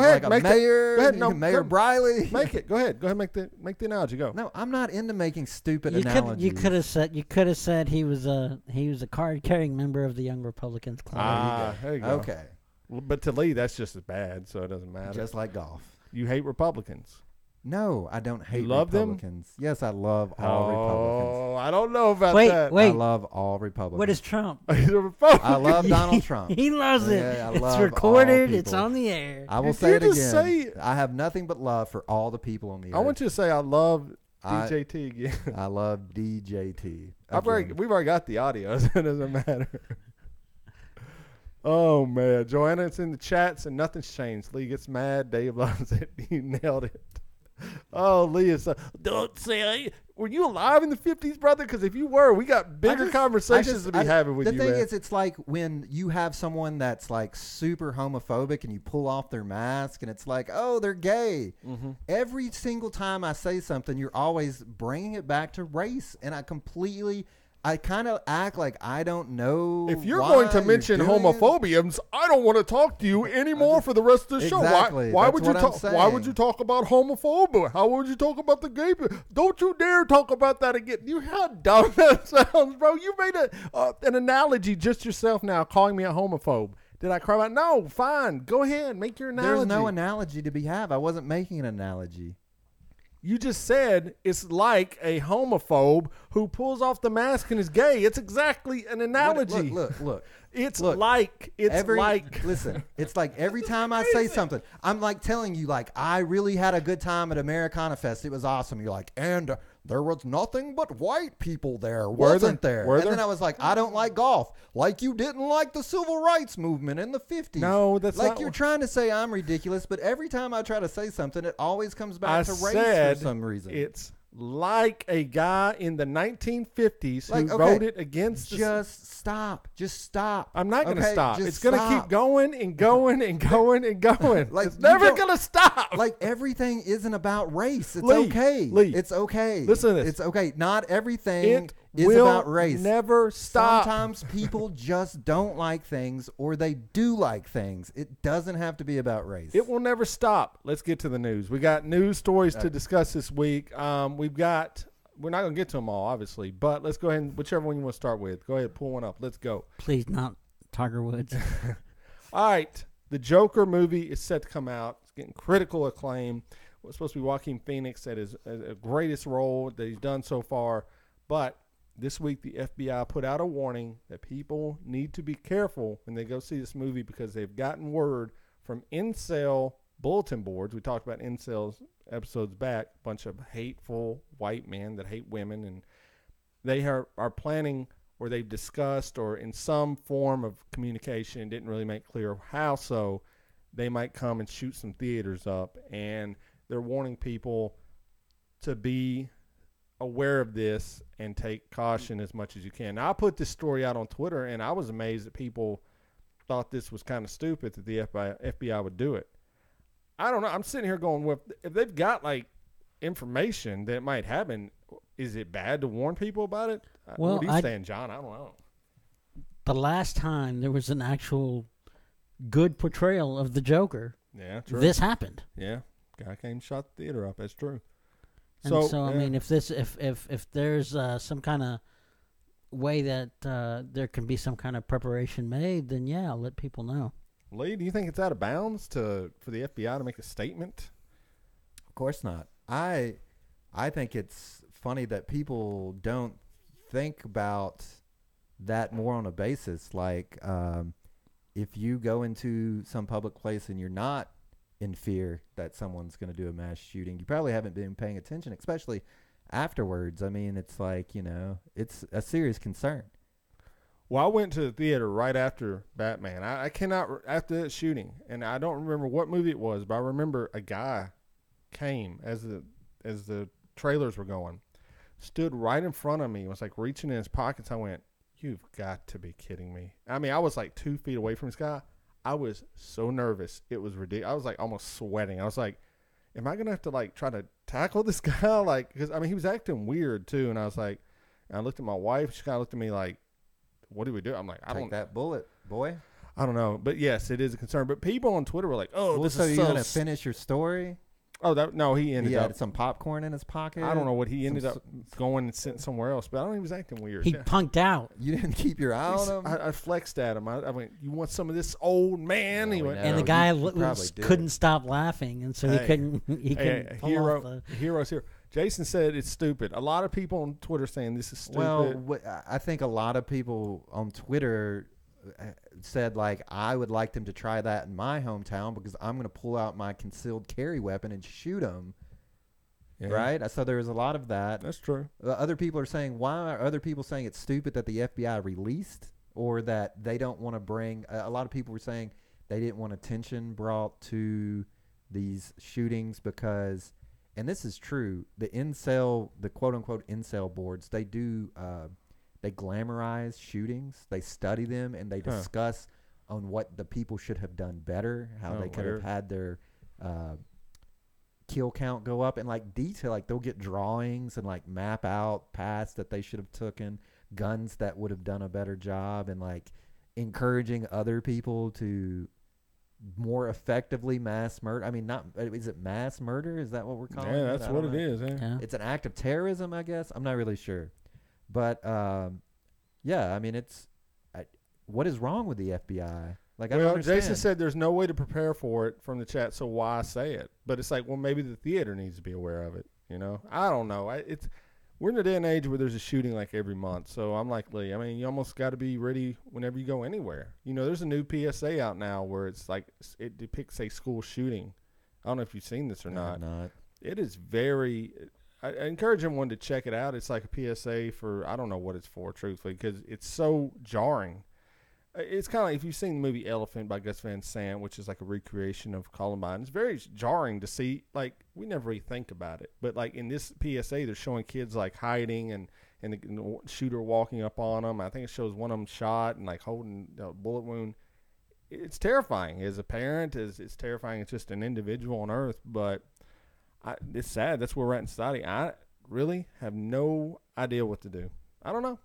Mayor Briley. Make it. Go ahead. Go ahead. Make the analogy. Go. No, I'm not into making stupid analogies. You could have said he was a card carrying member of the Young Republicans Club. There you go. Okay. But to Lee, that's just as bad, so it doesn't matter. Just like golf. You hate Republicans. No, I don't hate love Republicans. Yes, I love all Republicans. Oh, I don't know about that. Wait. I love all Republicans. What is Trump? He's a Republican. I love Donald Trump. He loves it. Yeah, it's recorded. It's on the air. I will say it again. I have nothing but love for all the people on the earth. I want you to say I love DJT again. I love DJT. We've already got the audio, so it doesn't matter. Oh, man. Joanna's in the chats, and nothing's changed. Lee gets mad. Dave loves it. You nailed it. Oh, Lee is don't say were you alive in the 50s, brother? Because if you were, we got bigger conversations to be having with you. The thing is, it's like when you have someone that's like super homophobic and you pull off their mask and it's like, oh, they're gay. Mm-hmm. Every single time I say something, you're always bringing it back to race, and I kind of act like I don't know. If you're going to mention homophobia, I don't want to talk to you anymore for the rest of the show. Why would you talk? Why would you talk about homophobia? How would you talk about the gay people? Don't you dare talk about that again. You how dumb that sounds, bro. You made an analogy just yourself now, calling me a homophobe. Did I cry about? No, fine. Go ahead, make your analogy. There's no analogy to be had. I wasn't making an analogy. You just said it's like a homophobe who pulls off the mask and is gay. It's exactly an analogy. Look. It's Look, like listen, it's like every time I say something, I'm like telling you, like, I really had a good time at Americana Fest. It was awesome. You're like, and there was nothing but white people there, wasn't there? And then I was like, I don't like golf. Like you didn't like the civil rights movement in the 50s. No, that's like not you're trying to say I'm ridiculous, but every time I try to say something, it always comes back to race for some reason. It's like a guy in the 1950s Like, who okay, wrote it against Just stop. Just stop. I'm not going to Okay, stop. just It's going to stop. keep going and going and going and going. Like, it's you never don't- going to stop. Like everything isn't about race. It's Lee, okay. Lee, It's okay. listen to this. It's okay. Not everything It is will about race. never stop. Sometimes people just don't like things or they do like things. It doesn't have to be about race. It will never stop. Let's get to the news. We got news stories to discuss this week. We're not going to get to them all, obviously, but let's go ahead and whichever one you want to start with. Go ahead, pull one up. Let's go. Please, not Tiger Woods. All right. The Joker movie is set to come out. It's getting critical acclaim. It's supposed to be Joaquin Phoenix at his greatest role that he's done so far. But this week, the FBI put out a warning that people need to be careful when they go see this movie because they've gotten word from incel bulletin boards. We talked about incels episodes back, a bunch of hateful white men that hate women, and they are planning, or they've discussed, or in some form of communication, didn't really make clear how, so they might come and shoot some theaters up, and they're warning people to be aware of this and take caution as much as you can. Now, I put this story out on Twitter, and I was amazed that people thought this was kind of stupid that the FBI would do it. I don't know. I'm sitting here going, well, if they've got like information that might happen, is it bad to warn people about it? Well, what are you saying, John? I don't know. The last time there was an actual good portrayal of the Joker, Yeah, true. this happened. Yeah, guy came and shot the theater up. That's true. And so I mean, if there's some kind of way that there can be some kind of preparation made, then yeah, I'll let people know. Lee, do you think it's out of bounds for the FBI to make a statement? Of course not. I think it's funny that people don't think about that more on a basis. Like, if you go into some public place and you're not in fear that someone's going to do a mass shooting, you probably haven't been paying attention, especially afterwards. I mean, it's like, it's a serious concern. Well, I went to the theater right after Batman. I cannot, after that shooting, and I don't remember what movie it was, but I remember a guy came as the trailers were going, stood right in front of me, was like reaching in his pockets. I went, you've got to be kidding me. I mean, I was like 2 feet away from this guy. I was so nervous. It was ridiculous. I was like almost sweating. I was like, am I going to have to like try to tackle this guy? Like, because I mean, he was acting weird too. And I was like, and I looked at my wife. She kind of looked at me like, what do we do? I'm like, I Take don't that bullet, boy. I don't know. But yes, it is a concern. But people on Twitter were like, oh, Well, this so is you're so going to finish your story? Oh, no, he ended He up. had some popcorn in his pocket? I don't know what he ended up going and sitting somewhere else, but I don't think he was acting weird. He punked out. You didn't keep your eye on him? I flexed at him. I went, you want some of this old man? No, He we went, know. And the he guy probably did. couldn't stop laughing, and so he Hey. couldn't. He hey, couldn't pull off the. heroes here. Jason said it's stupid. A lot of people on Twitter saying this is stupid. Well, I think a lot of people on Twitter said, like, I would like them to try that in my hometown because I'm going to pull out my concealed carry weapon and shoot them. Yeah. Right? So there's a lot of that. That's true. Other people are saying, why are other people saying it's stupid that the FBI released, or that they don't want to bring a lot of people were saying they didn't want attention brought to these shootings because, and this is true, the quote unquote incel boards, they do they glamorize shootings, they study them, and they discuss on what the people should have done better, how they could have had their kill count go up, and like detail, like they'll get drawings and like map out paths that they should have taken, guns that would have done a better job, and like encouraging other people to more effectively mass murder. I mean, is it mass murder? Is that what we're calling it? Yeah, that's what it is. Yeah. It's an act of terrorism, I guess. I'm not really sure. But, yeah, I mean, what is wrong with the FBI? Like, I don't Well, understand. Jason said there's no way to prepare for it from the chat, so why say it? But it's like, well, maybe the theater needs to be aware of it. You know, I don't know. We're in a day and age where there's a shooting like every month, so I'm like Lee. I mean, you almost got to be ready whenever you go anywhere. You know, there's a new PSA out now where it's like it depicts a school shooting. I don't know if you've seen this or not. Not. It is very. I encourage everyone to check it out. It's like a PSA for, I don't know what it's for, truthfully, because it's so jarring. It's kind of like if you've seen the movie Elephant by Gus Van Sant, which is like a recreation of Columbine. It's very jarring to see. Like, we never really think about it. But, like, in this PSA, they're showing kids, like, hiding and the shooter walking up on them. I think it shows one of them shot and, like, holding a bullet wound. It's terrifying. As a parent, it's terrifying. It's just an individual on Earth. But it's sad. That's where we're at in society. I really have no idea what to do. I don't know.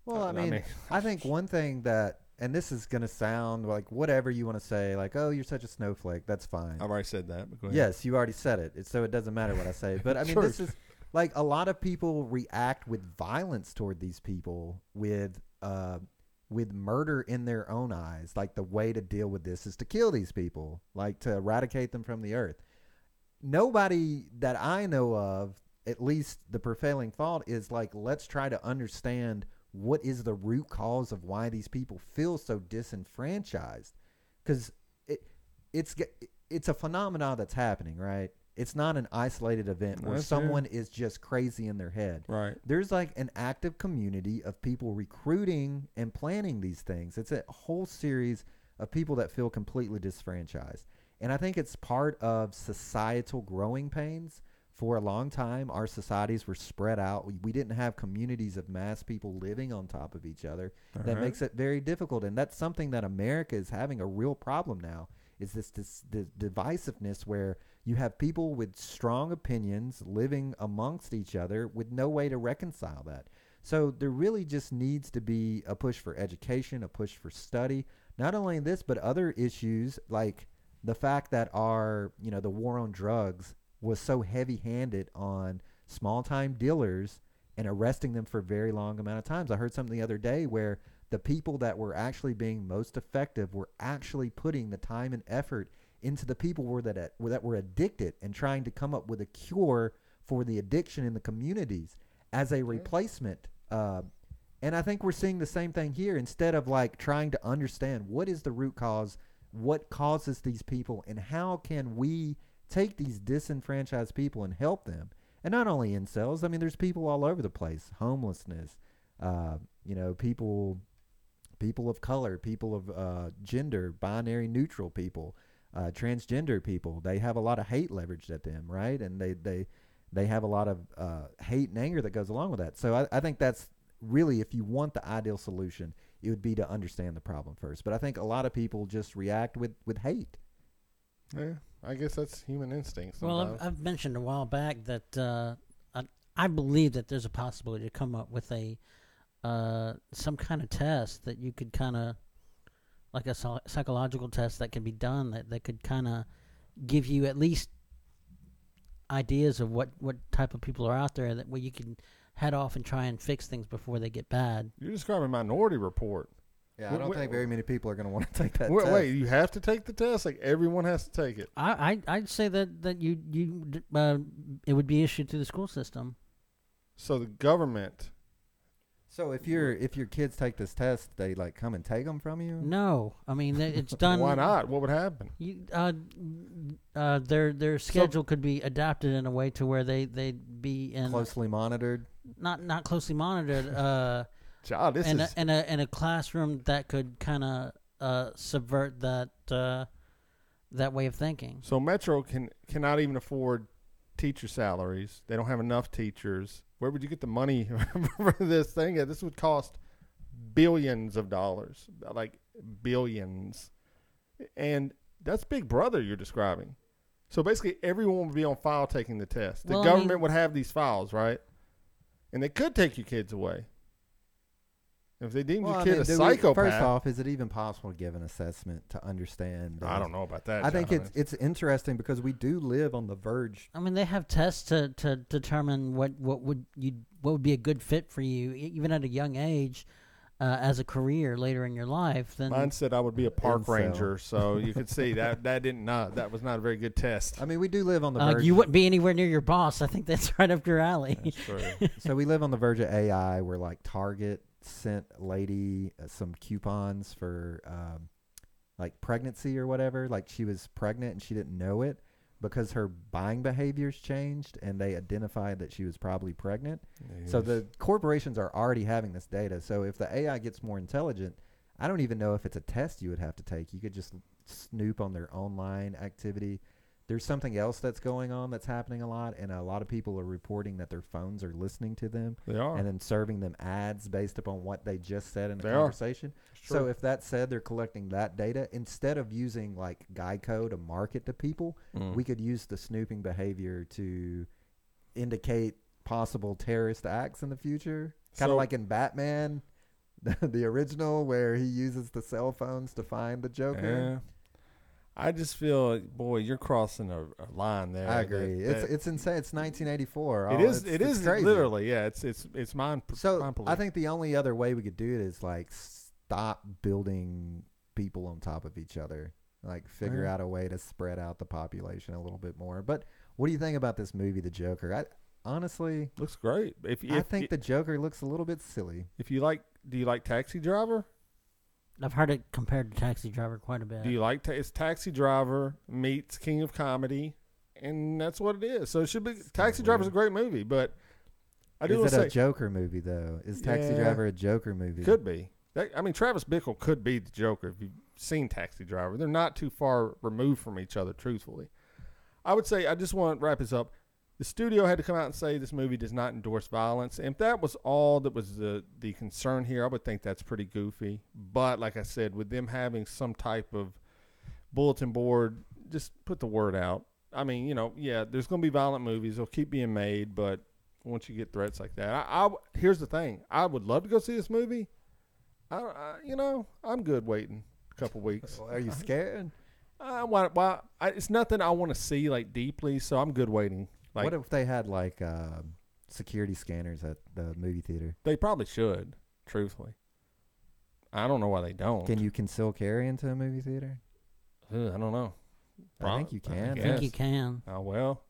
Well, I mean, I think one thing that, and this is going to sound like whatever you want to say, like, oh, you're such a snowflake. That's fine. I've already said that. But go ahead. Yes, you already said it. So it doesn't matter what I say. But, I mean, this is like a lot of people react with violence toward these people with murder in their own eyes. Like, the way to deal with this is to kill these people, like to eradicate them from the earth. Nobody that I know of, at least the prevailing thought is like, let's try to understand what is the root cause of why these people feel so disenfranchised. Because it's a phenomenon that's happening, right? It's not an isolated event where someone is just crazy in their head. Right. There's like an active community of people recruiting and planning these things. It's a whole series of people that feel completely disfranchised. And I think it's part of societal growing pains. For a long time, our societies were spread out. We didn't have communities of mass people living on top of each other. That makes it very difficult. And that's something that America is having a real problem now, is this divisiveness where you have people with strong opinions living amongst each other with no way to reconcile that. So there really just needs to be a push for education, a push for study. Not only this, but other issues like the fact that the war on drugs was so heavy-handed on small-time dealers and arresting them for very long amount of times. I heard something the other day where the people that were actually being most effective were actually putting the time and effort into the people that were addicted and trying to come up with a cure for the addiction in the communities as a replacement. And I think we're seeing the same thing here. Instead of like trying to understand what is the root cause, what causes these people, and how can we take these disenfranchised people and help them. And not only incels, I mean, there's people all over the place. Homelessness, people of color, people of gender, binary neutral people, transgender people. They have a lot of hate leveraged at them, right? And they have a lot of hate and anger that goes along with that. So I think that's really, if you want the ideal solution, it would be to understand the problem first. But I think a lot of people just react with hate. Yeah, I guess that's human instinct Well, sometimes. I've mentioned a while back that I believe that there's a possibility to come up with a some kind of test that you could kind of, like a psychological test that could be done that could kind of give you at least ideas of what type of people are out there, that where you can head off and try and fix things before they get bad. You're describing Minority Report. Yeah, I don't think very many people are going to want to take that test. Wait, you have to take the test? Like, everyone has to take it? I'd say that you it would be issued through the school system. So the government. So if your kids take this test, they like come and take them from you? No, I mean it's done. Why not? What would happen? Their schedule could be adapted in a way to where they'd be in closely monitored. Not closely monitored. God, this is in a classroom that could kind of subvert that way of thinking. So Metro cannot even afford teacher salaries. They don't have enough teachers. Where would you get the money for this thing? This would cost billions of dollars, like billions. And that's Big Brother you're describing. So basically everyone would be on file taking the test. The government would have these files, right? And they could take your kids away. If they deem your kid a psychopath. First off, is it even possible to give an assessment to understand? I don't know about that. I think it's interesting because we do live on the verge. I mean, they have tests to determine what would be a good fit for you, even at a young age. as a career later in your life, then Mine said I would be a park Incel. ranger, so you could see that that was not a very good test. I mean, we do live on the verge. you wouldn't be anywhere near your boss. I think that's right up your alley. That's true. So we live on the verge of AI, where like Target sent a lady some coupons for like pregnancy or whatever. Like she was pregnant and she didn't know it because her buying behaviors changed and they identified that she was probably pregnant. So the corporations are already having this data. So if the AI gets more intelligent, I don't even know if it's a test you would have to take. You could just snoop on their online activity. There's something else that's going on that's happening a lot, and a lot of people are reporting that their phones are listening to them. They are. And then serving them ads based upon what they just said in the They are. conversation. True. So if that said, they're collecting that data, instead of using like Geico to market to people, we could use the snooping behavior to indicate possible terrorist acts in the future. Kind of So- like in Batman, the original, where he uses the cell phones to find the Joker. Yeah. I just feel, boy, you're crossing a line there. I agree. It's insane. It's 1984. It Oh, is. It it's is crazy. literally. Yeah. It's mine. So mine I think the only other way we could do it is like stop building people on top of each other. Like figure out a way to spread out the population a little bit more. But what do you think about this movie, The Joker? I honestly, looks great. I think the Joker looks a little bit silly. If you like, do you like Taxi Driver? I've heard it compared to Taxi Driver quite a bit. Do you like it's Taxi Driver meets King of Comedy, and that's what it is. So it should be. Taxi Driver's a great movie, but I do want Is to it say a Joker movie though? Is Taxi Yeah. Driver a Joker movie? could be. I mean, Travis Bickle could be the Joker if you've seen Taxi Driver. They're not too far removed from each other, truthfully. I would say, I just want to wrap this up. The studio had to come out and say this movie does not endorse violence. And if that was all that was the concern here, I would think that's pretty goofy. But like I said, with them having some type of bulletin board, just put the word out. I mean, yeah, there's going to be violent movies. They'll keep being made. But once you get threats like that, here's the thing. I would love to go see this movie. I'm good waiting a couple weeks. Are you scared? It's nothing I want to see like deeply, so I'm good waiting. Like, What if they had like security scanners at the movie theater? they probably should, truthfully. I don't know why they don't. Can you conceal carry into a movie theater? I don't know. I think you can. I think guess. you can. Oh, well,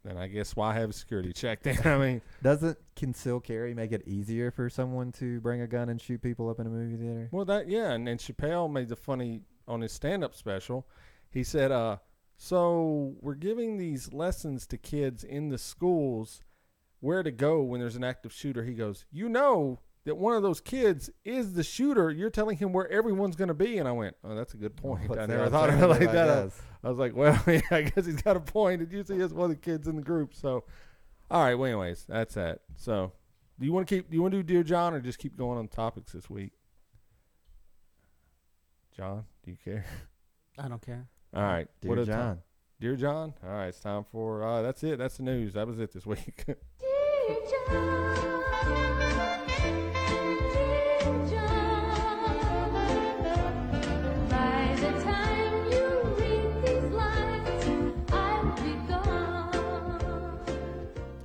then I guess why have a security check then? I mean, Doesn't conceal carry make it easier for someone to bring a gun and shoot people up in a movie theater? well, and Chappelle made the funny on his stand-up special. He said, so we're giving these lessons to kids in the schools where to go when there's an active shooter. He goes, that one of those kids is the shooter. You're telling him where everyone's going to be. And I went, oh, that's a good point. I never thought of it like that. I was like, well, yeah, I guess he's got a point. It usually is one of the kids in the group. So, all right. Well, anyways, that's that. So, do you want to do Dear John or just keep going on topics this week? John, do you care? I don't care. All right. Dear John. Dear John. All right. It's time for, that's it. That's the news. That was it this week. By the time you read these lines, I'll be gone.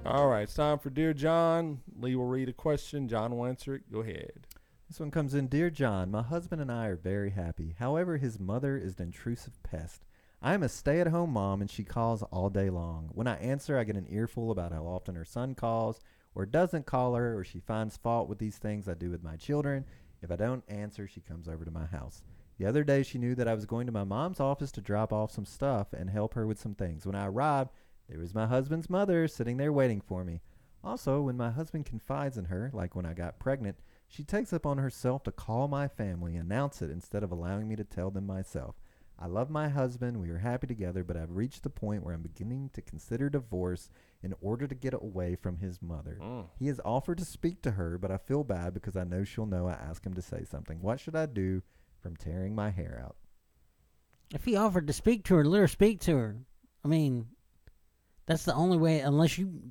All right. It's time for Dear John. Lee will read a question. John will answer it. Go ahead. This one comes in. Dear John, my husband and I are very happy. However, his mother is an intrusive pest. I am a stay-at-home mom, and she calls all day long. When I answer, I get an earful about how often her son calls or doesn't call her, or she finds fault with these things I do with my children. If I don't answer, she comes over to my house. The other day, she knew that I was going to my mom's office to drop off some stuff and help her with some things. When I arrived, there was my husband's mother sitting there waiting for me. Also, when my husband confides in her, like when I got pregnant, she takes up on herself to call my family and announce it instead of allowing me to tell them myself. I love my husband. We are happy together, but I've reached the point where I'm beginning to consider divorce in order to get away from his mother. He has offered to speak to her, but I feel bad because I know she'll know I asked him to say something. What should I do from tearing my hair out? If he offered to speak to her, let her speak to her. I mean, that's the only way, unless you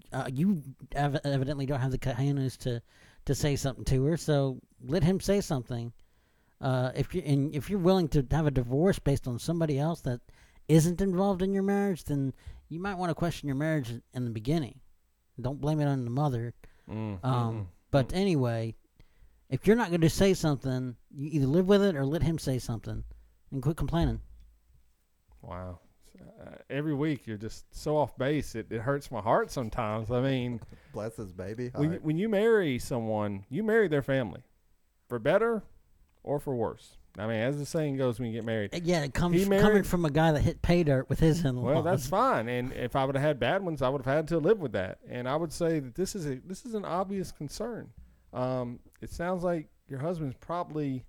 evidently don't have the cojones to say something to her. So let him say something. If you're willing to have a divorce based on somebody else that isn't involved in your marriage, then you might want to question your marriage in the beginning. Don't blame it on the mother. But anyway, If you're not going to say something, you either live with it or let him say something and quit complaining. Wow. Every week you're just so off base. It hurts my heart sometimes. I mean, Bless his baby. when you marry someone, you marry their family, for better or for worse. I mean, as the saying goes, when you get married. Yeah, it comes coming from a guy that hit pay dirt with his in-laws. Well, that's fine. And if I would have had bad ones, I would have had to live with that. And I would say that this is an obvious concern. It sounds like your husband's probably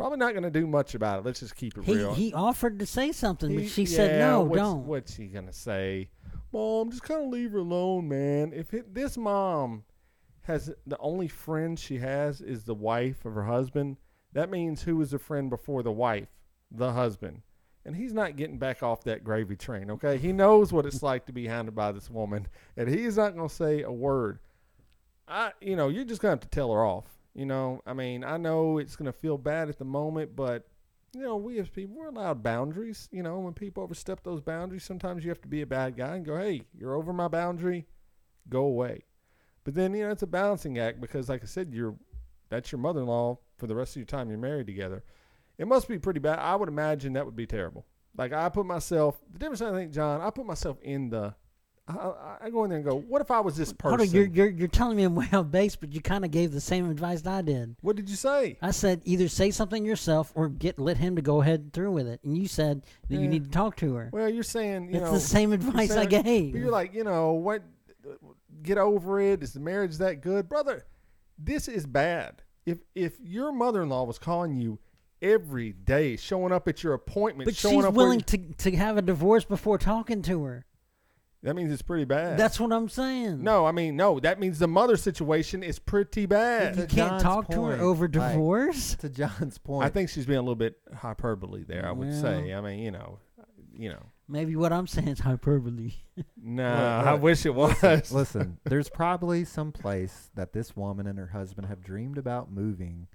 not going to do much about it. Let's just keep it real. He offered to say something, but she said, no, don't. What's she going to say? Mom, just kind of leave her alone, man. This mom has the only friend she has is the wife of her husband, that means who was the friend before the wife? The husband. And he's not getting back off that gravy train, okay? He knows what it's like to be hounded by this woman, and he is not going to say a word. You're just going to have to tell her off. I mean, I know it's going to feel bad at the moment, but, we as people, we're allowed boundaries. When people overstep those boundaries, sometimes you have to be a bad guy and go, hey, you're over my boundary, go away. But then, it's a balancing act because, like I said, that's your mother-in-law for the rest of your time you're married together. It must be pretty bad. I would imagine that would be terrible. Like, the difference I think, John, I put myself in I go in there and go, what if I was this person? Hold on, you're telling me I'm way off base, but you kind of gave the same advice I did. What did you say? I said either say something yourself or let him to go ahead through with it. And you said that you need to talk to her. Well, you're saying, it's the same advice I gave. You're like, what? Get over it. Is the marriage that good? Brother, this is bad. If your mother-in-law was calling you every day, showing up at your appointment, but she's willing to have a divorce before talking to her. That means it's pretty bad. That's what I'm saying. No. That means the mother situation is pretty bad. You can't talk to her over divorce? To John's point. I think she's being a little bit hyperbole there, I would say. I mean, Maybe what I'm saying is hyperbole. No, I wish it was. Listen, there's probably some place that this woman and her husband have dreamed about moving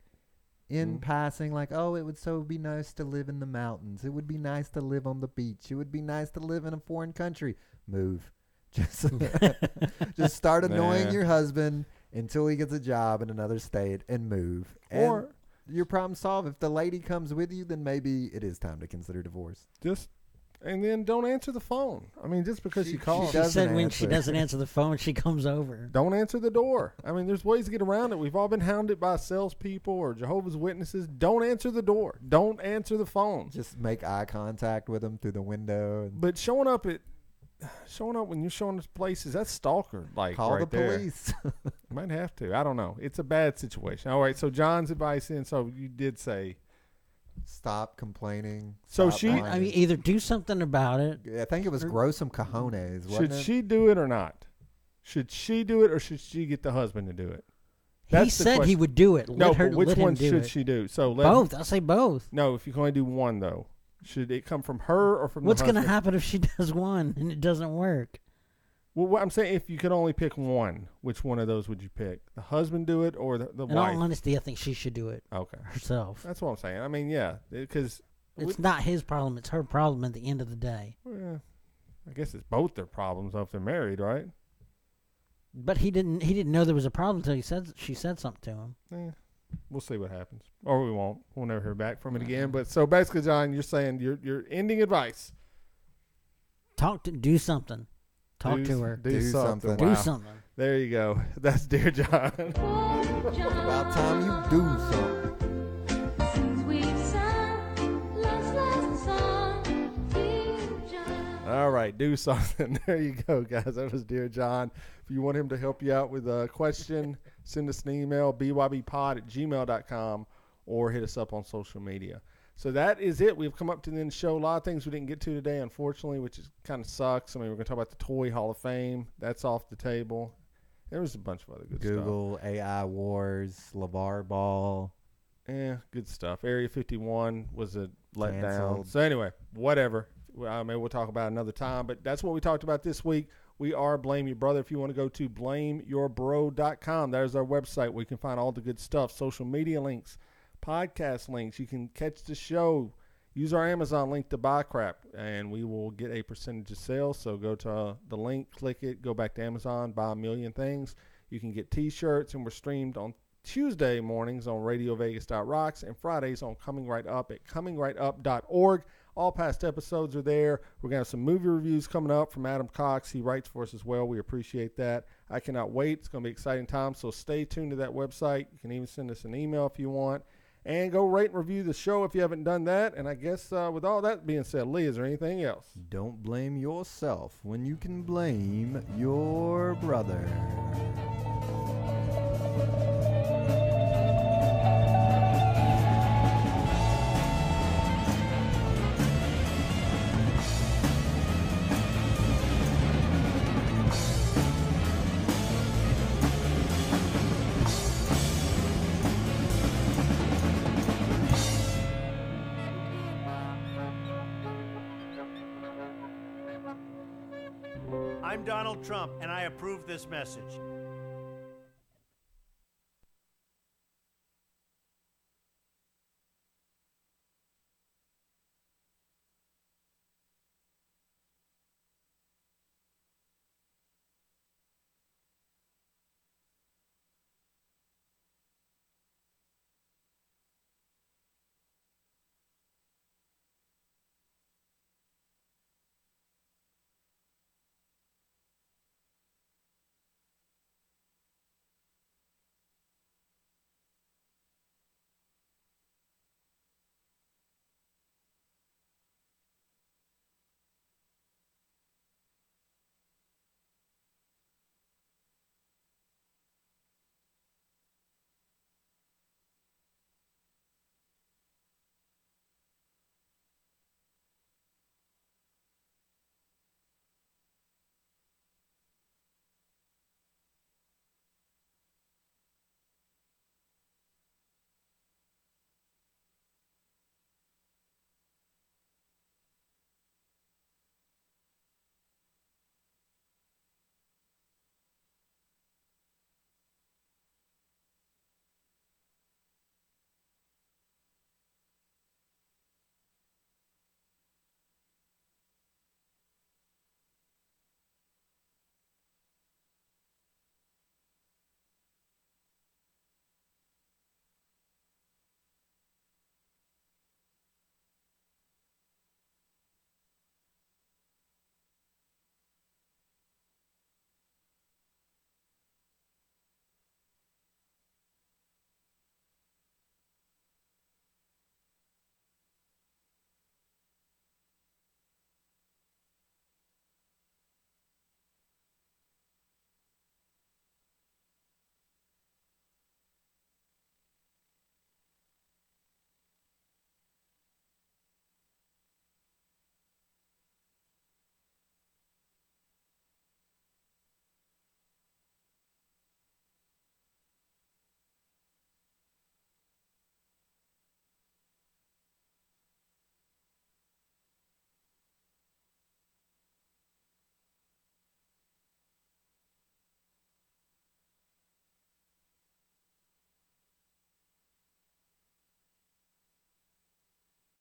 in passing, like, oh, it would be nice to live in the mountains. It would be nice to live on the beach. It would be nice to live in a foreign country. Move. Just start annoying your husband until he gets a job in another state and move. Or your problem solved. If the lady comes with you, then maybe it is time to consider divorce. And then don't answer the phone. I mean, just because she calls. She said when she doesn't answer the phone, she comes over. Don't answer the door. I mean, there's ways to get around it. We've all been hounded by salespeople or Jehovah's Witnesses. Don't answer the door. Don't answer the phone. Just make eye contact with them through the window. But showing up when you're showing us places, that's stalker. Like, call right the police. Might have to. I don't know. It's a bad situation. All right. So John's advice so you did say. Stop complaining. Either do something about it. I think it was grow some cojones. Should she do it or not? Should she do it or should she get the husband to do it? He said he would do it. Which one should she do? So both. I'll say both. No, if you can only do one though, should it come from her or from? What's going to happen if she does one and it doesn't work? Well, what I'm saying, if you could only pick one, which one of those would you pick? The husband do it or the wife? In all honesty, I think she should do it. Okay. Herself. That's what I'm saying. I mean, yeah, because it's not his problem; it's her problem at the end of the day. Well, I guess it's both their problems if they're married, right? But he didn't know there was a problem until she said something to him. We'll see what happens, or we won't. We'll never hear back from it again. But so basically, John, you're saying your ending advice: do something. Talk to her. Do something. Do something. There you go. That's Dear John. It's about time you do something. Sweet sound, last song, Dear John. All right, do something. There you go, guys. That was Dear John. If you want him to help you out with a question, send us an email, bybpod@gmail.com, or hit us up on social media. So that is it. We've come up to the end of the show. A lot of things we didn't get to today, unfortunately, which is kind of sucks. I mean, we're going to talk about the Toy Hall of Fame. That's off the table. There was a bunch of other good stuff. Google, AI Wars, LeVar Ball. Good stuff. Area 51 was a letdown. Canceled. So anyway, whatever. Maybe we'll talk about it another time. But that's what we talked about this week. We are Blame Your Brother. If you want to go to blameyourbro.com, there's our website where you can find all the good stuff, social media links, podcast links. You can catch the show. Use our Amazon link to buy crap, and we will get a percentage of sales. So go to the link, click it, go back to Amazon, buy a million things. You can get T-shirts, and we're streamed on Tuesday mornings on RadioVegas.rocks, and Fridays on Coming Right Up at ComingRightUp.org. All past episodes are there. We're going to have some movie reviews coming up from Adam Cox. He writes for us as well. We appreciate that. I cannot wait. It's going to be an exciting time, so stay tuned to that website. You can even send us an email if you want. And go rate and review the show if you haven't done that. And I guess with all that being said, Lee, is there anything else? Don't blame yourself when you can blame your brother. I'm Donald Trump, and I approve this message.